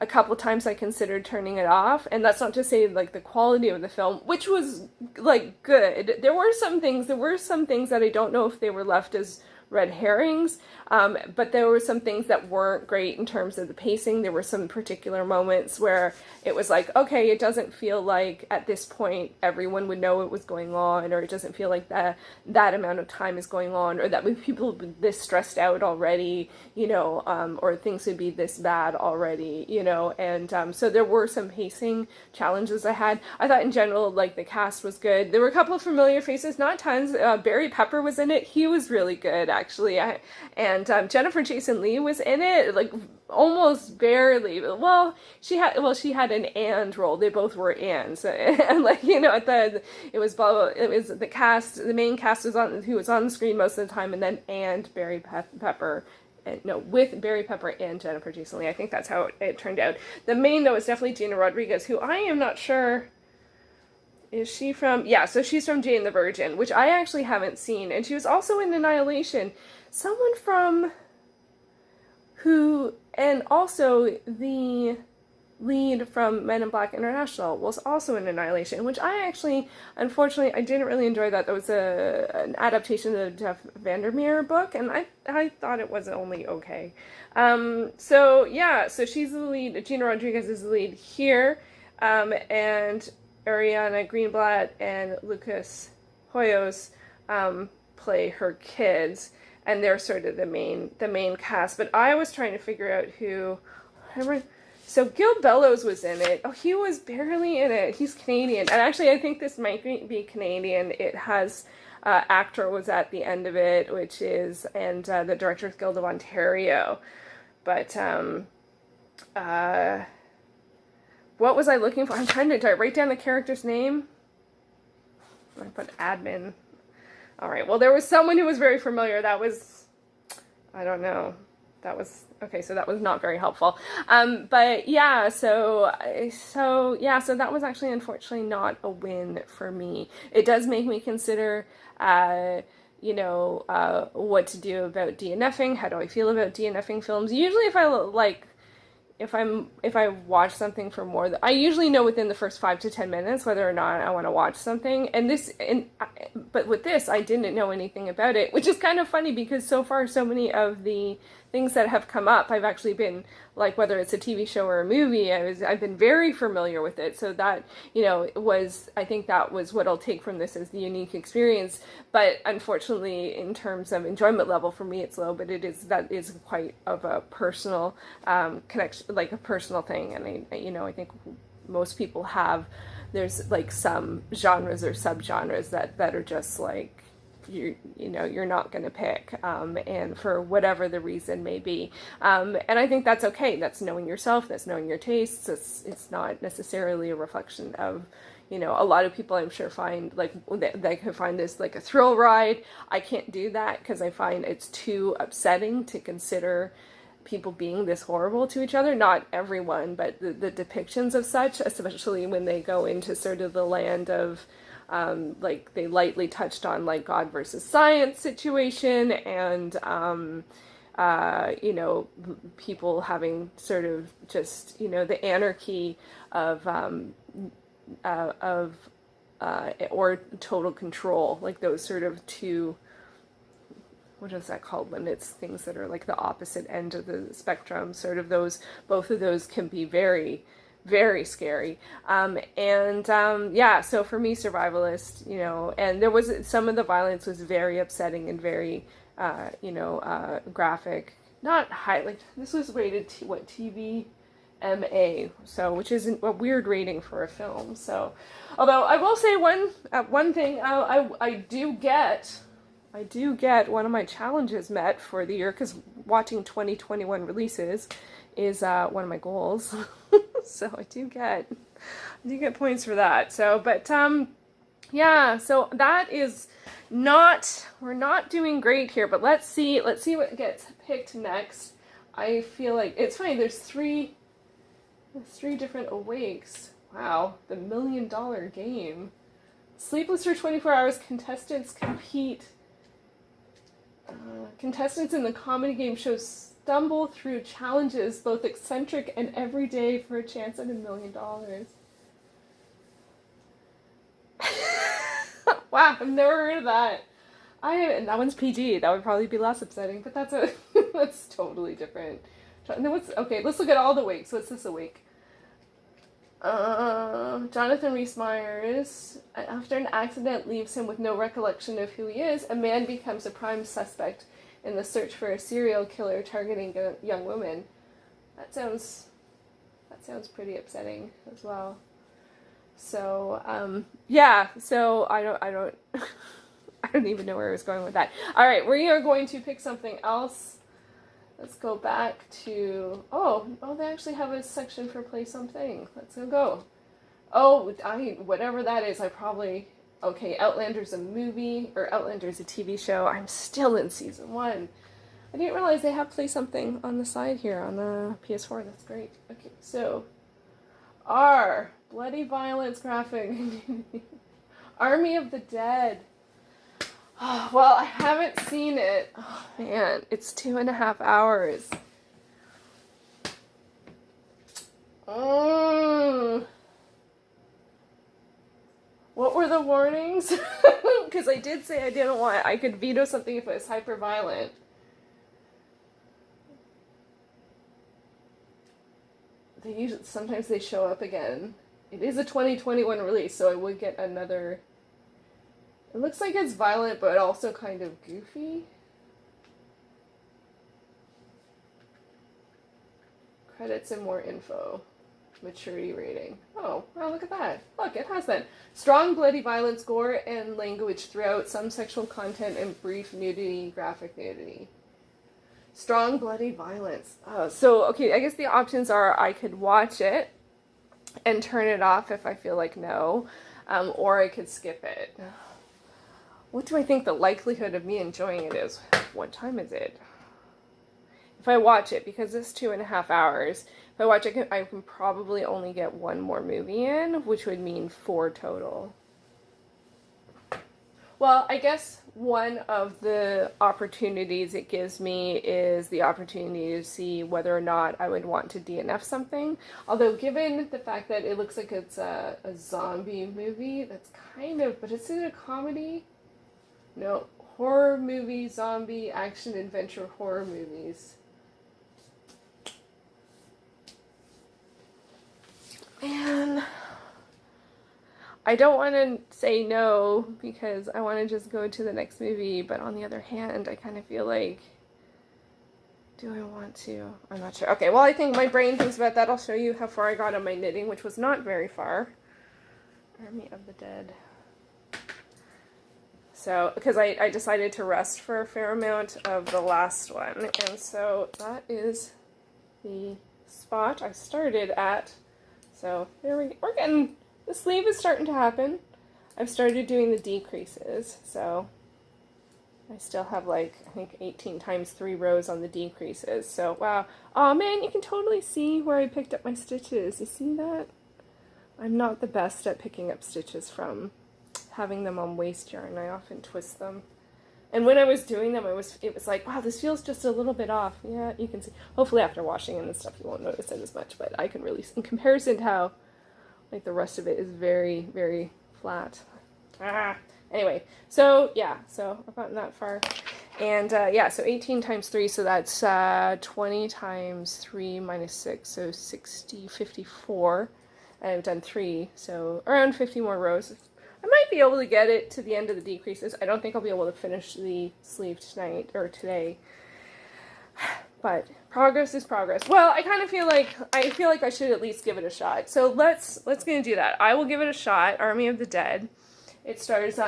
a couple times I considered turning it off, and that's not to say, like, the quality of the film, which was, like, good. There were some things that I don't know if they were left as red herrings, but there were some things that weren't great in terms of the pacing. There were some particular moments where it was like, okay, it doesn't feel like at this point everyone would know what was going on, or it doesn't feel like that amount of time is going on, or that people would be this stressed out already, you know, or things would be this bad already, you know. And so there were some pacing challenges I had. I thought in general, like, the cast was good. There were a couple of familiar faces, not tons. Barry Pepper was in it. He was really good, actually. And Jennifer Jason Leigh was in it, like, almost barely. Well, she had an and role. They both were ands, and, like, you know, it was the cast, the main cast who was on the screen most of the time, and then Barry Pepper. No, with Barry Pepper and Jennifer Jason Leigh. I think that's how it turned out. The main, though, is definitely Gina Rodriguez, who I am not sure. Is she from? Yeah, so she's from Jane the Virgin, which I actually haven't seen. And she was also in Annihilation. Someone from and also the lead from Men in Black International was also in Annihilation, which I actually, unfortunately, I didn't really enjoy that. That was an adaptation of the Jeff Vandermeer book, and I thought it was only okay. So yeah, so she's the lead. Gina Rodriguez is the lead here, and Ariana Greenblatt and Lucas Hoyos play her kids, and they're sort of the main cast. But I was trying to figure out who. So Gil Bellows was in it. Oh, he was barely in it. He's Canadian, and actually, I think this might be Canadian. It has actor was at the end of it, which is the Directors Guild of Ontario. But what was I looking for? I'm trying to write down the character's name. I put admin. All right. Well, there was someone who was very familiar. That was, I don't know. That was okay. So that was not very helpful. But yeah. So that was actually unfortunately not a win for me. It does make me consider, you know, what to do about DNFing. How do I feel about DNFing films? Usually, if I watch something for more I usually know within the first 5 to 10 minutes whether or not I want to watch something. But with this, I didn't know anything about it, which is kind of funny because so far so many of the things that have come up, I've actually been, like, whether it's a TV show or a movie, I've been very familiar with it. So that, you know, I think that was what I'll take from this as the unique experience. But unfortunately, in terms of enjoyment level, for me, it's low. But that is quite of a personal connection, like a personal thing. And I think most people have. There's, like, some genres or subgenres that are just like, you're not going to pick, and for whatever the reason may be, and I think that's okay. That's knowing yourself, that's knowing your tastes. It's not necessarily a reflection of, you know, a lot of people I'm sure find, like, they could find this like a thrill ride. I can't do that because I find it's too upsetting to consider people being this horrible to each other. Not everyone, but the depictions of such, especially when they go into sort of the land of, like, they lightly touched on, like, God versus science situation, and you know, people having sort of just, you know, the anarchy of or total control, like those sort of two, what is that called when it's things that are like the opposite end of the spectrum, sort of those, both of those can be very, very scary. Yeah, so for me, survivalist, you know, and there was, some of the violence was very upsetting and very, you know, graphic, not highly, this was rated, TVMA, so, which is a weird rating for a film. So, although I will say one thing, I do get one of my challenges met for the year, because watching 2021 releases is one of my goals. So I do get points for that. So, but yeah, so that is we're not doing great here, but let's see what gets picked next. I feel like it's funny, there's three different awakes. Wow, the $1 million game. Sleepless for 24 hours, contestants compete. Contestants in the comedy game show stumble through challenges, both eccentric and everyday, for a chance at $1 million. Wow, I've never heard of that. And that one's PG. That would probably be less upsetting, but that's totally different. Okay, let's look at all the wakes. What's this awake? Jonathan Rhys-Meyers, after an accident leaves him with no recollection of who he is, a man becomes a prime suspect in the search for a serial killer targeting young women. That sounds pretty upsetting as well. So, yeah, so I don't I don't even know where I was going with that. All right, we are going to pick something else. Let's go back to, oh, they actually have a section for play something. Let's go. Oh, whatever that is, okay, Outlander's a movie, or Outlander's a TV show. I'm still in season 1. I didn't realize they have play something on the side here on the PS4. That's great. Okay, so, R, bloody violence graphic. Army of the Dead. Oh, well, I haven't seen it. Oh, man, it's 2.5 hours. What were the warnings? Because I did say I could veto something if it was hyper violent. Sometimes they show up again. It is a 2021 release, so I would get another. It looks like it's violent, but also kind of goofy. Credits and more info. Maturity rating. Oh, wow, look at that. Look, it has that. Strong bloody violence, gore, and language throughout. Some sexual content and brief nudity, graphic nudity. Strong bloody violence. Oh, so, okay, I guess the options are I could watch it and turn it off if I feel like no, or I could skip it. What do I think the likelihood of me enjoying it is? What time is it? If I watch it, because it's 2.5 hours, if I watch it, I can probably only get one more movie in, which would mean 4 total. Well, I guess one of the opportunities it gives me is the opportunity to see whether or not I would want to DNF something. Although, given the fact that it looks like it's a zombie movie, that's kind of, but it's in a comedy. No, horror movie, zombie, action, adventure, horror movies. Man, I don't want to say no because I want to just go to the next movie, but on the other hand, I kind of feel like, do I want to? I'm not sure. Okay, well, I think my brain thinks about that. I'll show you how far I got on my knitting, which was not very far. Army of the Dead. So, because I decided to rest for a fair amount of the last one, and so that is the spot I started at. So, we're getting, the sleeve is starting to happen. I've started doing the decreases, so I still have like, I think 18 times 3 rows on the decreases, so wow. Oh man, you can totally see where I picked up my stitches. You see that? I'm not the best at picking up stitches from having them on waste yarn. I often twist them. And when I was doing them, it was like, wow, this feels just a little bit off. Yeah, you can see. Hopefully after washing and stuff, you won't notice it as much, but I can really, in comparison to how, like, the rest of it is very, very flat. Anyway, so, yeah, so I've gotten that far. And, yeah, so 18 times 3, so that's 20 times 3 minus 6, so 60, 54. And I've done 3, so around 50 more rows. I might be able to get it to the end of the decreases. I don't think I'll be able to finish the sleeve tonight or today. But progress is progress. Well, I kind of feel like I should at least give it a shot. So let's gonna do that. I will give it a shot. Army of the Dead. It stars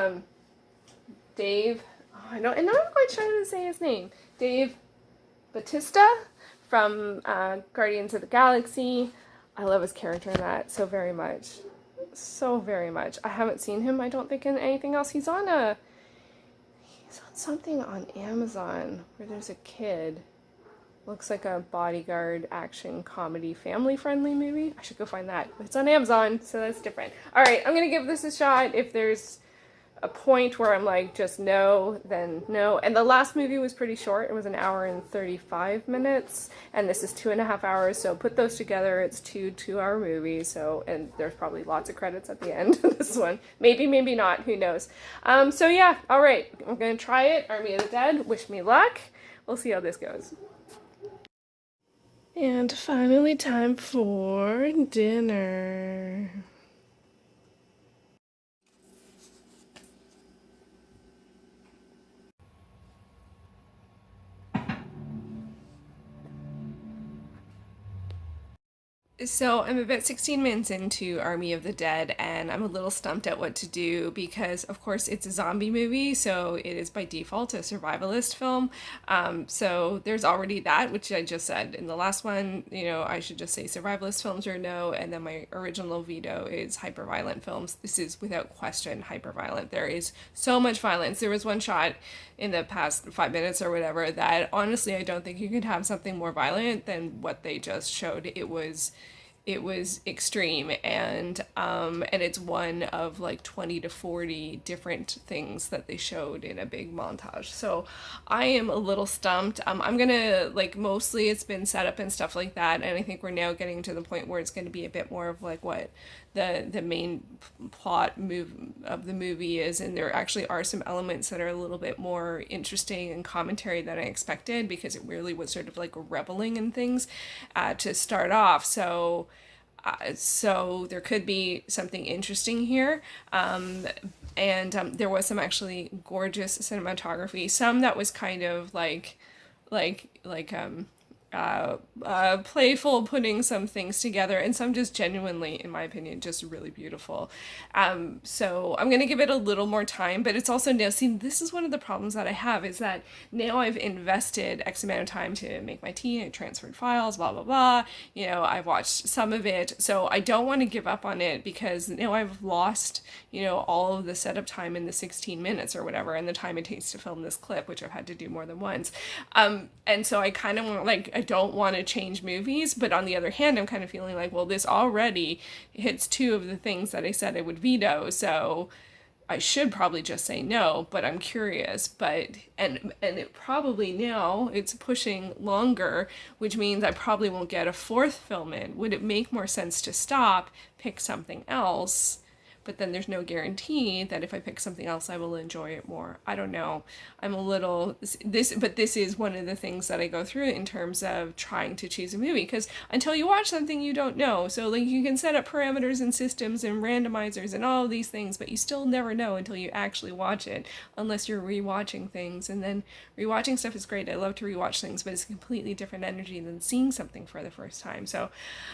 Dave. Oh, I'm not quite sure how to say his name. Dave Bautista from Guardians of the Galaxy. I love his character in that so very much. So very much. I haven't seen him, I don't think, in anything else. He's on something on Amazon where there's a kid. Looks like a bodyguard action comedy family friendly movie. I should go find that. It's on Amazon, so that's different. All right, I'm gonna give this a shot. If there's a point where I'm like, just no, then no. And the last movie was pretty short. It was 1 hour and 35 minutes, and this is 2.5 hours. So put those together, it's 2 2-hour movies. So, and there's probably lots of credits at the end of this one. Maybe, maybe not. Who knows? So yeah. All right, I'm gonna try it. Army of the Dead. Wish me luck. We'll see how this goes. And finally, time for dinner. So I'm about 16 minutes into Army of the Dead, and I'm a little stumped at what to do because, of course, it's a zombie movie, so it is by default a survivalist film. So there's already that, which I just said in the last one. You know, I should just say survivalist films or no, and then my original veto is hyperviolent films. This is without question hyperviolent. There is so much violence. There was one shot in the past 5 minutes or whatever that honestly I don't think you could have something more violent than what they just showed. It was extreme, and it's one of like 20 to 40 different things that they showed in a big montage. So I am a little stumped. I'm gonna, like, mostly it's been set up and stuff like that, and I think we're now getting to the point where it's going to be a bit more of like what the main plot of the movie is, and there actually are some elements that are a little bit more interesting and commentary than I expected, because it really was sort of like reveling in things to start off. So there could be something interesting here. And there was some actually gorgeous cinematography, some that was kind of playful, putting some things together, and some just genuinely, in my opinion, just really beautiful. So I'm gonna give it a little more time, but it's also now, see, this is one of the problems that I have, is that now I've invested X amount of time to make my tea, I transferred files, blah, blah, blah. You know, I've watched some of it, so I don't want to give up on it, because now I've lost, you know, all of the setup time in the 16 minutes or whatever, and the time it takes to film this clip, which I've had to do more than once. And so I kind of want, like, I don't want to change movies, but on the other hand, I'm kind of feeling like, well, this already hits 2 of the things that I said I would veto, so I should probably just say no, but I'm curious. But and it probably now it's pushing longer, which means I probably won't get a 4th film in. Would it make more sense to stop, pick something else? But then there's no guarantee that if I pick something else, I will enjoy it more. I don't know. I'm a little, but this is one of the things that I go through in terms of trying to choose a movie, because until you watch something, you don't know. So like, you can set up parameters and systems and randomizers and all of these things, but you still never know until you actually watch it, unless you're rewatching things. And then rewatching stuff is great. I love to rewatch things, but it's a completely different energy than seeing something for the first time. So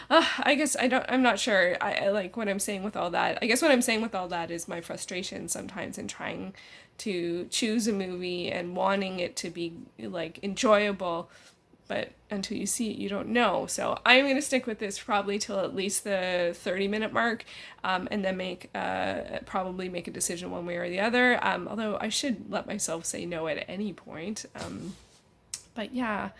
I guess I'm not sure. I like what I'm saying with all that. I guess what I'm saying with all that is my frustration sometimes in trying to choose a movie and wanting it to be like enjoyable, but until you see it, you don't know. So I'm going to stick with this probably till at least the 30-minute mark, and then probably make a decision one way or the other. Although I should let myself say no at any point. But yeah,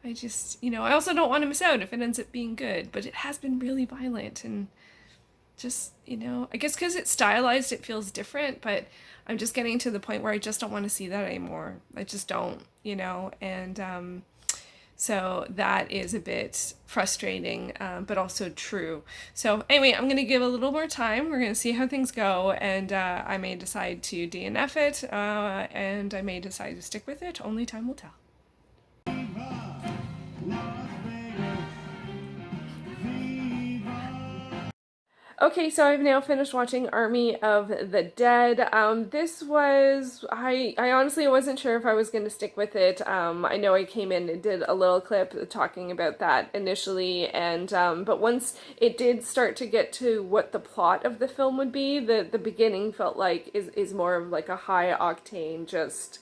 I just, you know, I also don't want to miss out if it ends up being good, but it has been really violent, and just, you know, I guess because it's stylized, it feels different, but I'm just getting to the point where I just don't want to see that anymore. I just don't, you know, and so that is a bit frustrating, but also true. So anyway, I'm going to give a little more time. We're going to see how things go, and I may decide to DNF it, and I may decide to stick with it. Only time will tell. Okay, so I've now finished watching Army of the Dead. This was, I honestly wasn't sure if I was going to stick with it. I know I came in and did a little clip talking about that initially, and but once it did start to get to what the plot of the film would be, the beginning felt like is more of like a high octane, just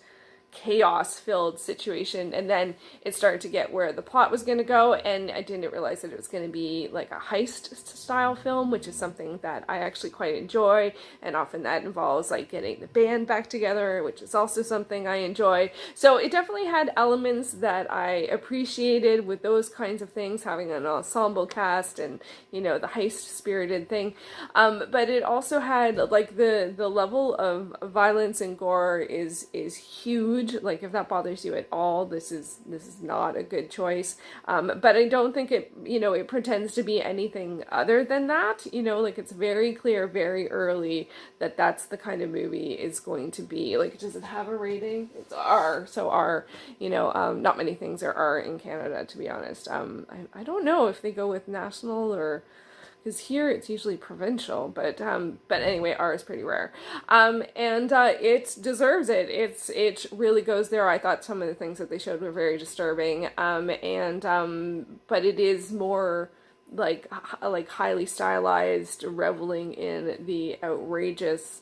chaos-filled situation, and then it started to get where the plot was going to go, and I didn't realize that it was going to be like a heist-style film, which is something that I actually quite enjoy, and often that involves like getting the band back together, which is also something I enjoy. So it definitely had elements that I appreciated with those kinds of things, having an ensemble cast and, you know, the heist-spirited thing, but it also had like the level of violence and gore is huge. Like, if that bothers you at all, this is not a good choice. But I don't think it, you know, it pretends to be anything other than that. You know, like, it's very clear very early that that's the kind of movie it's going to be. Like, does it have a rating? It's R, so R. You know, not many things are R in Canada, to be honest. I don't know if they go with national or, because here it's usually provincial, but anyway, R is pretty rare, and it deserves it. It really goes there. I thought some of the things that they showed were very disturbing, but it is more like highly stylized, reveling in the outrageousness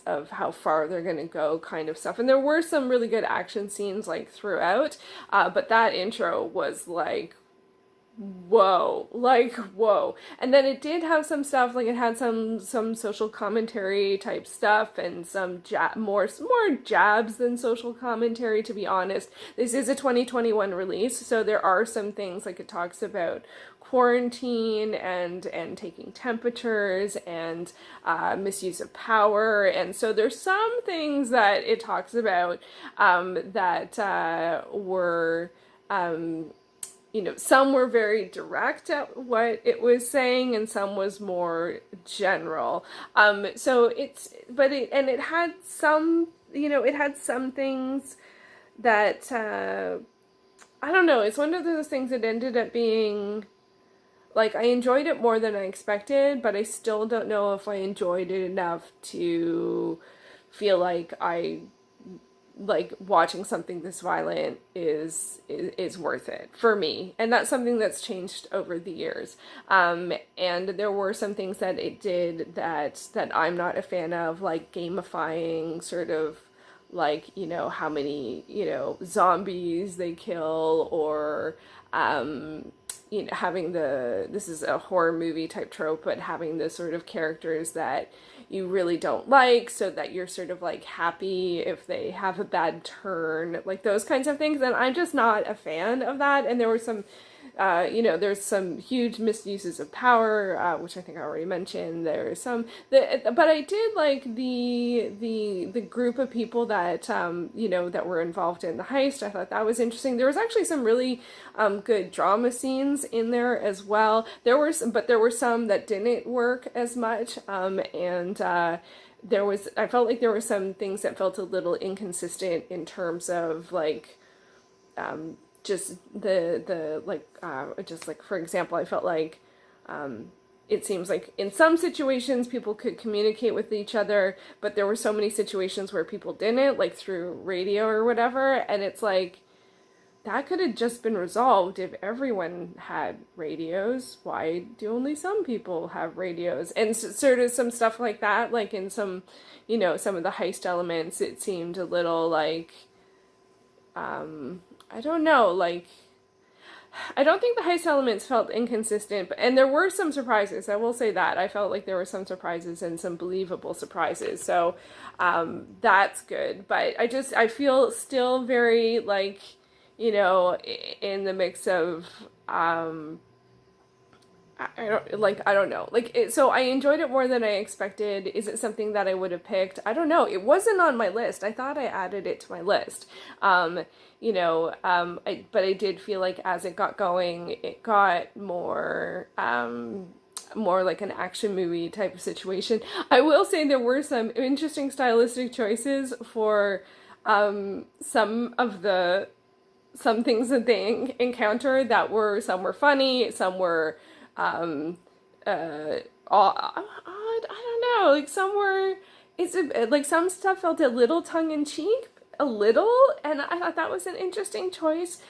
of how far they're gonna go, kind of stuff. And there were some really good action scenes like throughout, but that intro was like, whoa, like, whoa. And then it did have some stuff, like it had some social commentary type stuff, and some more jabs than social commentary, to be honest. This is a 2021 release, so there are some things, like it talks about quarantine and taking temperatures and misuse of power, and so there's some things that it talks about that were you know, some were very direct at what it was saying, and some was more general. So it had some, you know, it had some things that, I don't know, it's one of those things that ended up being, like, I enjoyed it more than I expected, but I still don't know if I enjoyed it enough to feel like watching something this violent is worth it for me. And that's something that's changed over the years. And there were some things that it did that I'm not a fan of, like gamifying sort of, like, you know, how many, you know, zombies they kill, or you know, having this is a horror movie type trope, but having the sort of characters that you really don't like, so that you're sort of like happy if they have a bad turn, like those kinds of things. And I'm just not a fan of that. And there were some, you know, there's some huge misuses of power, which I think I already mentioned. There's some, but I did like the group of people that, you know, that were involved in the heist. I thought that was interesting. There was actually some really good drama scenes in there as well. There were some that didn't work as much, and I felt like there were some things that felt a little inconsistent in terms of, like, just just like, for example, I felt like it seems like in some situations people could communicate with each other, but there were so many situations where people didn't, like through radio or whatever, and it's like, that could have just been resolved if everyone had radios. Why do only some people have radios? And sort of some stuff like that, like in some, you know, some of the heist elements, it seemed a little like, I don't know, like, I don't think the heist elements felt inconsistent, and there were some surprises, I will say that. I felt like there were some surprises and some believable surprises, so that's good. But I feel still very, like, you know, in the mix of, I don't know. So I enjoyed it more than I expected. Is it something that I would have picked? I don't know. It wasn't on my list. I thought I added it to my list. You know, but I did feel like as it got going, it got more like an action movie type of situation. I will say there were some interesting stylistic choices for some things that they encountered that were, some were funny, some were odd. I don't know, like some were, like some stuff felt a little tongue-in-cheek, a little, and I thought that was an interesting choice.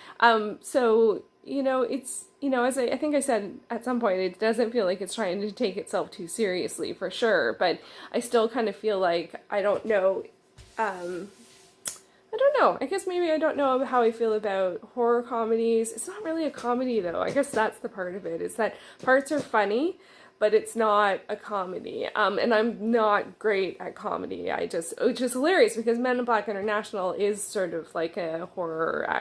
So, you know, it's, you know, as I think I said at some point, it doesn't feel like it's trying to take itself too seriously, for sure, but I still kind of feel like, I don't know, I don't know. I guess maybe I don't know how I feel about horror comedies. It's not really a comedy though. I guess that's the part of it, is that parts are funny, but it's not a comedy. And I'm not great at comedy. Which is hilarious because Men in Black International is sort of like a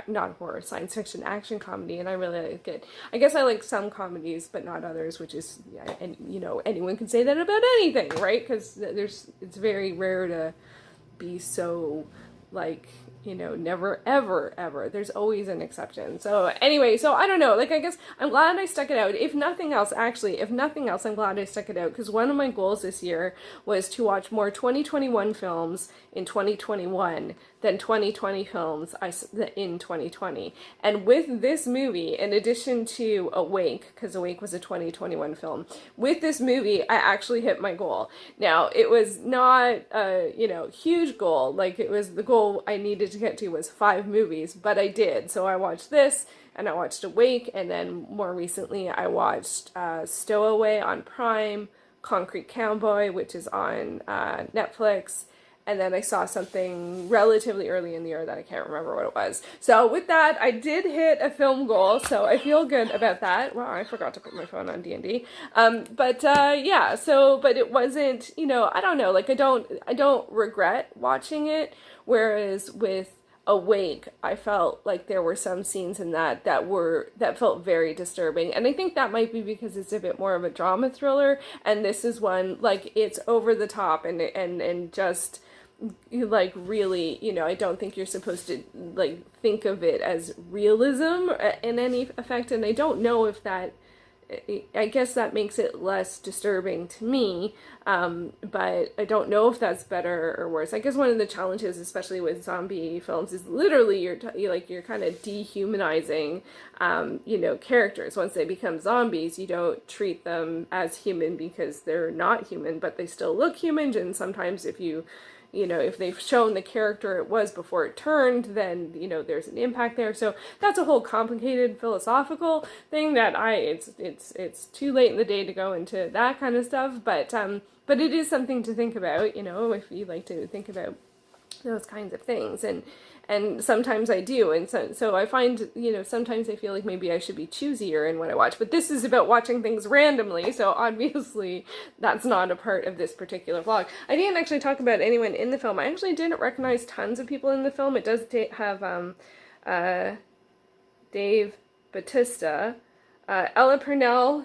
not horror, science fiction action comedy, and I really like it. I guess I like some comedies, but not others, which is, yeah, and you know, anyone can say that about anything, right? Because it's very rare to be so, like, you know, never, ever, ever. There's always an exception. So anyway, so I don't know. Like, I guess I'm glad I stuck it out. If nothing else, I'm glad I stuck it out. Because one of my goals this year was to watch more 2021 films in 2021 than 2020 films in 2020. And with this movie, in addition to Awake, because Awake was a 2021 film, with this movie, I actually hit my goal. Now, it was not a, you know, huge goal. Like, it was the goal I needed to get to was 5 movies, but I did. So I watched this, and I watched Awake, and then more recently I watched Stowaway on Prime, Concrete Cowboy, which is on Netflix, and then I saw something relatively early in the year that I can't remember what it was. So with that, I did hit a film goal, so I feel good about that. Wow, I forgot to put my phone on D&D. Yeah, so, but it wasn't, you know, I don't know, like, I don't regret watching it, whereas with Awake, I felt like there were some scenes in that felt very disturbing, and I think that might be because it's a bit more of a drama thriller, and this is one, like, it's over the top and just, like, really, you know, I don't think you're supposed to, like, think of it as realism in any effect, and I don't know if that, I guess that makes it less disturbing to me, but I don't know if that's better or worse. I guess one of the challenges, especially with zombie films, is literally you're kind of dehumanizing, you know, characters. Once they become zombies, you don't treat them as human because they're not human, but they still look human, and sometimes you know, if they've shown the character it was before it turned, then, you know, there's an impact there. So that's a whole complicated philosophical thing that it's too late in the day to go into that kind of stuff, but it is something to think about, you know, if you like to think about those kinds of things, and sometimes I do, and so I find, you know, sometimes I feel like maybe I should be choosier in what I watch, but this is about watching things randomly, so obviously that's not a part of this particular vlog. I didn't actually talk about anyone in the film. I actually didn't recognize tons of people in the film. It does have Dave Bautista, Ella Purnell,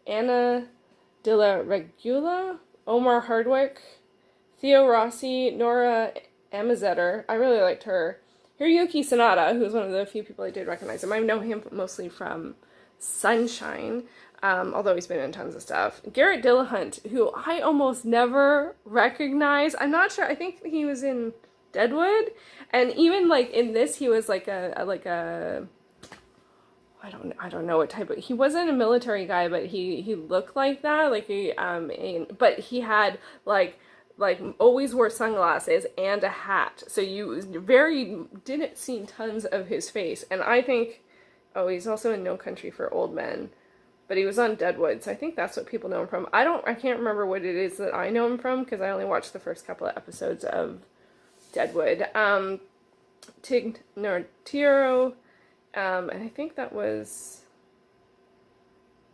Anna de la Regula, Omar Hardwick, Theo Rossi, Nora Amazetter. I really liked her. Hiroyuki Sanada, who's one of the few people I did recognize him. I know him mostly from Sunshine, although he's been in tons of stuff. Garrett Dillahunt, who I almost never recognize. I'm not sure. I think he was in Deadwood, and even, like, in this, he was like a I don't know what type of, he wasn't a military guy, but he looked like that, like but he had like always wore sunglasses and a hat, so you didn't see tons of his face. And I think, oh, he's also in No Country for Old Men, but he was on Deadwood, so I think that's what people know him from. I can't remember what it is that I know him from, because I only watched the first couple of episodes of Deadwood. Tig Notaro, and I think that was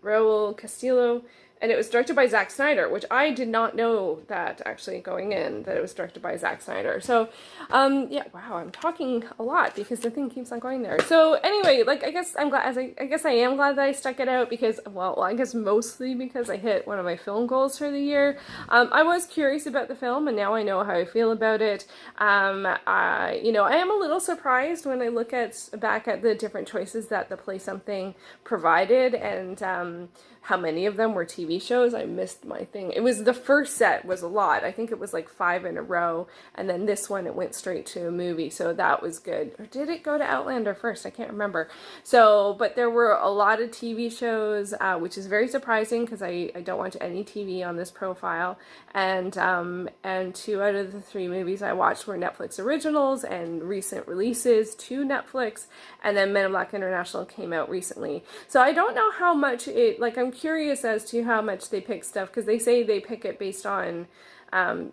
Raul Castillo, and it was directed by Zack Snyder, which I did not know that, actually, going in, that it was directed by Zack Snyder. So, yeah, wow, I'm talking a lot because the thing keeps on going there. So, anyway, like, I guess I'm glad, I guess I am glad that I stuck it out because, well, I guess mostly because I hit one of my film goals for the year. I was curious about the film, and now I know how I feel about it. You know, I am a little surprised when I look back at the different choices that the Play Something provided, and how many of them were TV shows. I missed my thing. It was, the first set was a lot. I think it was like 5 in a row, and then this one, it went straight to a movie, so that was good. Or did it go to Outlander first? I can't remember. So, but there were a lot of TV shows, which is very surprising because I don't watch any TV on this profile, and 2 out of the 3 movies I watched were Netflix originals and recent releases to Netflix, and then Men in Black International came out recently. So I don't know how much it, like, I'm curious as to how how much they pick stuff, because they say they pick it based on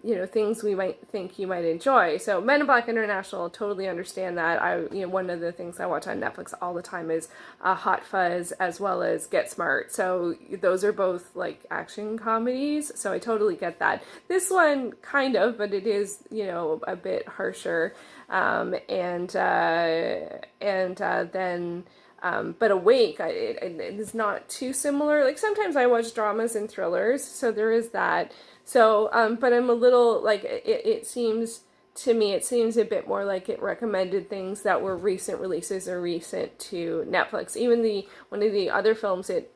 you know, things we might think you might enjoy. So Men in Black International, totally understand that. You know, one of the things I watch on Netflix all the time is Hot Fuzz, as well as Get Smart. So those are both like action comedies. So I totally get that. This one kind of, but it is, you know, a bit harsher. But Awake, it is not too similar. Like sometimes I watch dramas and thrillers, so there is that. So, but I'm a little, like, it seems, to me, it seems a bit more like it recommended things that were recent releases or recent to Netflix. Even one of the other films it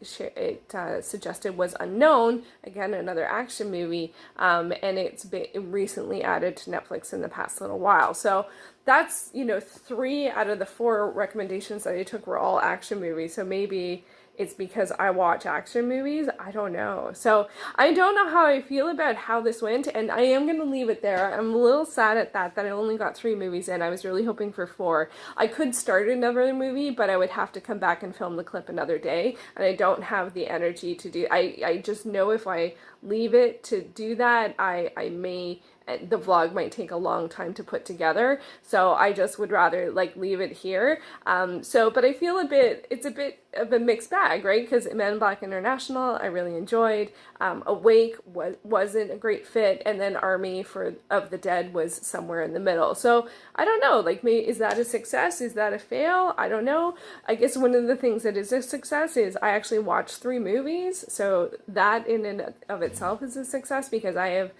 suggested was Unknown, again, another action movie, and it's been recently added to Netflix in the past little while. So that's, you know, 3 out of the 4 recommendations that I took were all action movies. So maybe it's because I watch action movies. I don't know. So I don't know how I feel about how this went, and I am going to leave it there. I'm a little sad at that I only got 3 movies in. I was really hoping for 4. I could start another movie, but I would have to come back and film the clip another day, and I don't have the energy to do. I just know if I leave it to do that, the vlog might take a long time to put together, so I just would rather like leave it here. But I feel it's a bit of a mixed bag, right? Because Men in Black International, I really enjoyed. Awake wasn't a great fit, and then Army of the Dead was somewhere in the middle. So I don't know, like, maybe, is that a success? Is that a fail? I don't know. I guess one of the things that is a success is I actually watched 3 movies, so that in and of itself is a success, because I have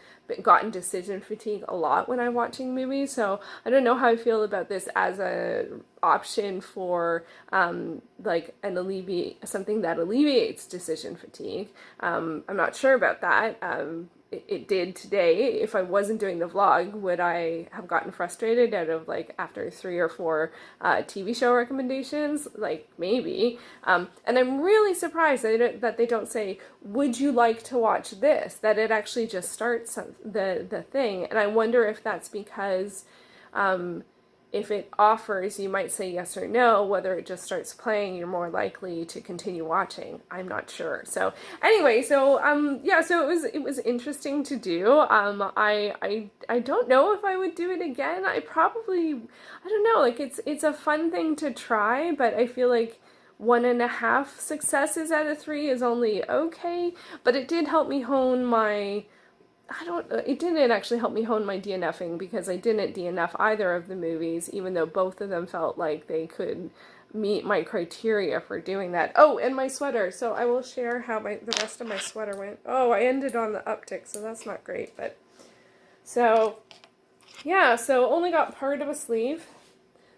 gotten decision fatigue a lot when I'm watching movies. So I don't know how I feel about this as a option for like something that alleviates decision fatigue. I'm not sure about that. It did today. If I wasn't doing the vlog, would I have gotten frustrated out of, like, after 3 or 4 TV show recommendations? Like, maybe. And I'm really surprised that they don't say, would you like to watch this? That it actually just starts the thing. And I wonder if that's because if it offers, you might say yes or no. Whether it just starts playing, you're more likely to continue watching. I'm not sure. So anyway, yeah, so it was interesting to do. I don't know if I would do it again. I don't know, like, it's a fun thing to try, but I feel like 1.5 successes out of 3 is only okay. But it did help me hone my it didn't actually help me hone my DNFing, because I didn't DNF either of the movies, even though both of them felt like they could meet my criteria for doing that. Oh, and my sweater. So I will share how the rest of my sweater went. Oh, I ended on the uptick, so that's not great. But so yeah, so only got part of a sleeve.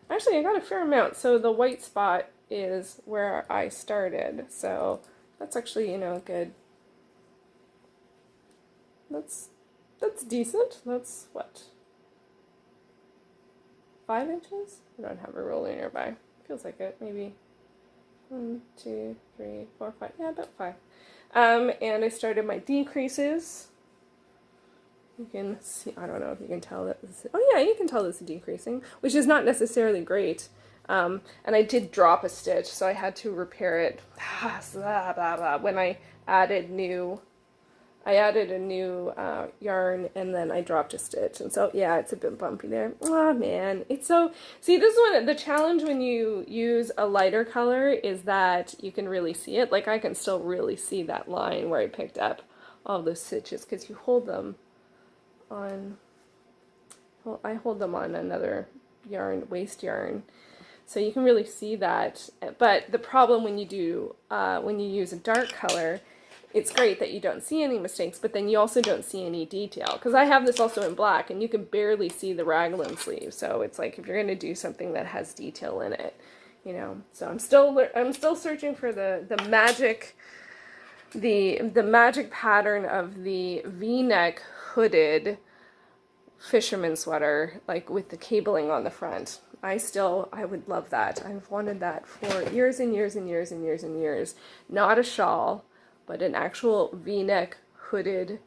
Actually, I got a fair amount. So the white spot is where I started. So that's actually, you know, good. That's decent. That's what, 5 inches? I don't have a ruler nearby. Feels like it. Maybe 1, 2, 3, 4, 5. Yeah, about 5. And I started my decreases. You can see, I don't know if you can tell that this, oh yeah, you can tell this is decreasing, which is not necessarily great. And I did drop a stitch, so I had to repair it when I added a new yarn, and then I dropped a stitch, and so yeah, it's a bit bumpy there. Oh man, it's so, see, this is the challenge when you use a lighter color is that you can really see it. Like, I can still really see that line where I picked up all those stitches, because you hold them on, well, I hold them on another yarn, waste yarn, so you can really see that. But the problem when you use a dark color, it's great that you don't see any mistakes, but then you also don't see any detail. Because I have this also in black, and you can barely see the raglan sleeve. So it's like, if you're going to do something that has detail in it, you know. So I'm still searching for the magic pattern of the V-neck hooded fisherman sweater, like with the cabling on the front. I would love that. I've wanted that for years and years and years and years and years. Not a shawl, but an actual V-neck hooded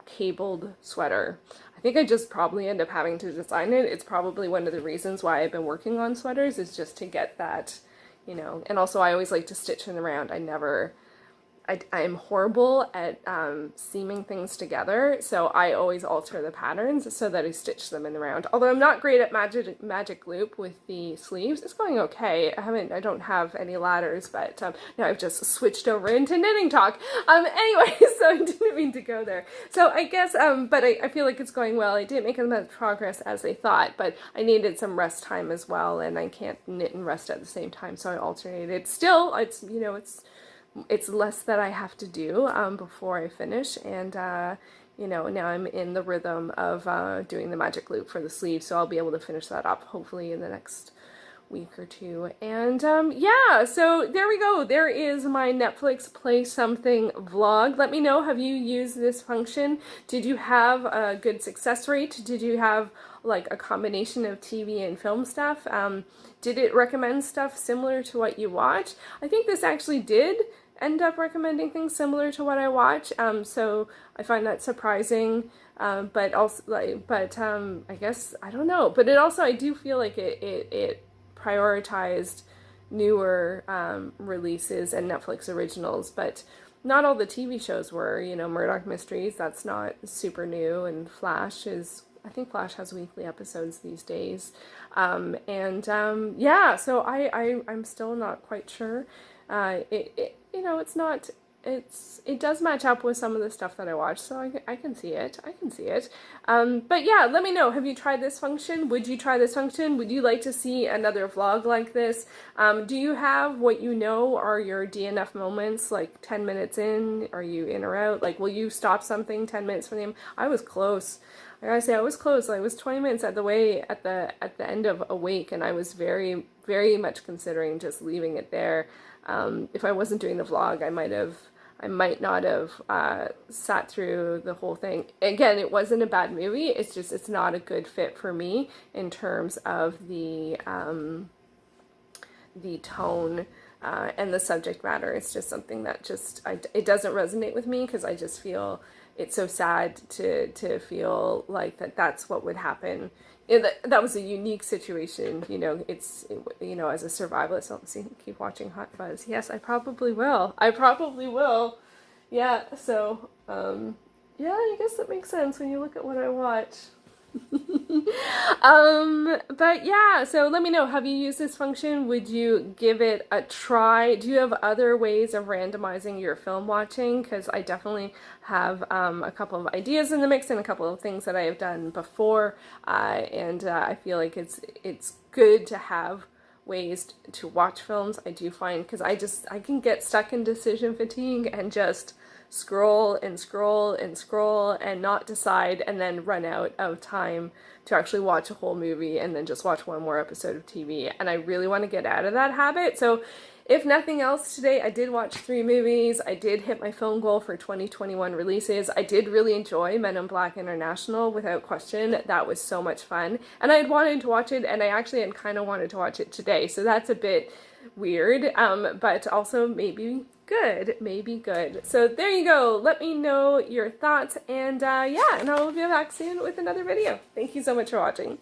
cabled sweater. I think I just probably end up having to design it. It's probably one of the reasons why I've been working on sweaters, is just to get that, you know. And also I always like to stitch them around. I never I am horrible at seaming things together, so I always alter the patterns so that I stitch them in the round. Although I'm not great at magic loop with the sleeves. It's going okay. I don't have any ladders, but now I've just switched over into knitting talk. Anyway, so I didn't mean to go there. So I guess, but I feel like it's going well. I didn't make as much progress as I thought, but I needed some rest time as well, and I can't knit and rest at the same time, so I alternated. Still, it's, you know, it's less that I have to do before I finish, and you know, now I'm in the rhythm of doing the magic loop for the sleeve, so I'll be able to finish that up hopefully in the next week or two. And yeah, so there we go. There is my Netflix Play Something vlog. Let me know, have you used this function? Did you have a good success rate? Did you have like a combination of TV and film stuff? Did it recommend stuff similar to what you watch? I think this actually did end up recommending things similar to what I watch, so I find that surprising, but also, like, I guess, I don't know, but it also, I do feel like it prioritized newer releases and Netflix originals, but not all the TV shows were. You know, Murdoch Mysteries, that's not super new, and Flash is, I think Flash has weekly episodes these days, yeah, so I'm still not quite sure. You know, it does match up with some of the stuff that I watch, so I can see it. But yeah, let me know, have you tried this function? Would you try this function? Would you like to see another vlog like this? Do you have what you know are your DNF moments, like 10 minutes in? Are you in or out? Like, will you stop something 10 minutes from the end? I was close. I gotta say, I was close. I was 20 minutes at the end of Awake, and I was very, very much considering just leaving it there. If I wasn't doing the vlog, I might not have sat through the whole thing. Again, it wasn't a bad movie. It's just, it's not a good fit for me in terms of the tone and the subject matter. It's just something that just, it doesn't resonate with me, because I just feel it's so sad to feel like that's what would happen. That was a unique situation, you know. You know, as a survivalist. Don't see, keep watching Hot Fuzz. Yes, I probably will. Yeah, so yeah, I guess that makes sense when you look at what I watch. But yeah, so let me know, have you used this function? Would you give it a try? Do you have other ways of randomizing your film watching? Because I definitely have a couple of ideas in the mix and a couple of things that I have done before, and I feel like it's good to have ways to watch films. I do find, because I can get stuck in decision fatigue and just scroll and scroll and scroll and not decide, and then run out of time to actually watch a whole movie and then just watch one more episode of TV. And I really want to get out of that habit. So if nothing else, today I did watch 3 movies. I did hit my film goal for 2021 releases. I did really enjoy Men in Black International, without question. That was so much fun. And I had wanted to watch it, and I actually had kind of wanted to watch it today. So that's a bit weird, but also maybe good. So there you go. Let me know your thoughts, and yeah, and I'll be back soon with another video. Thank you so much for watching.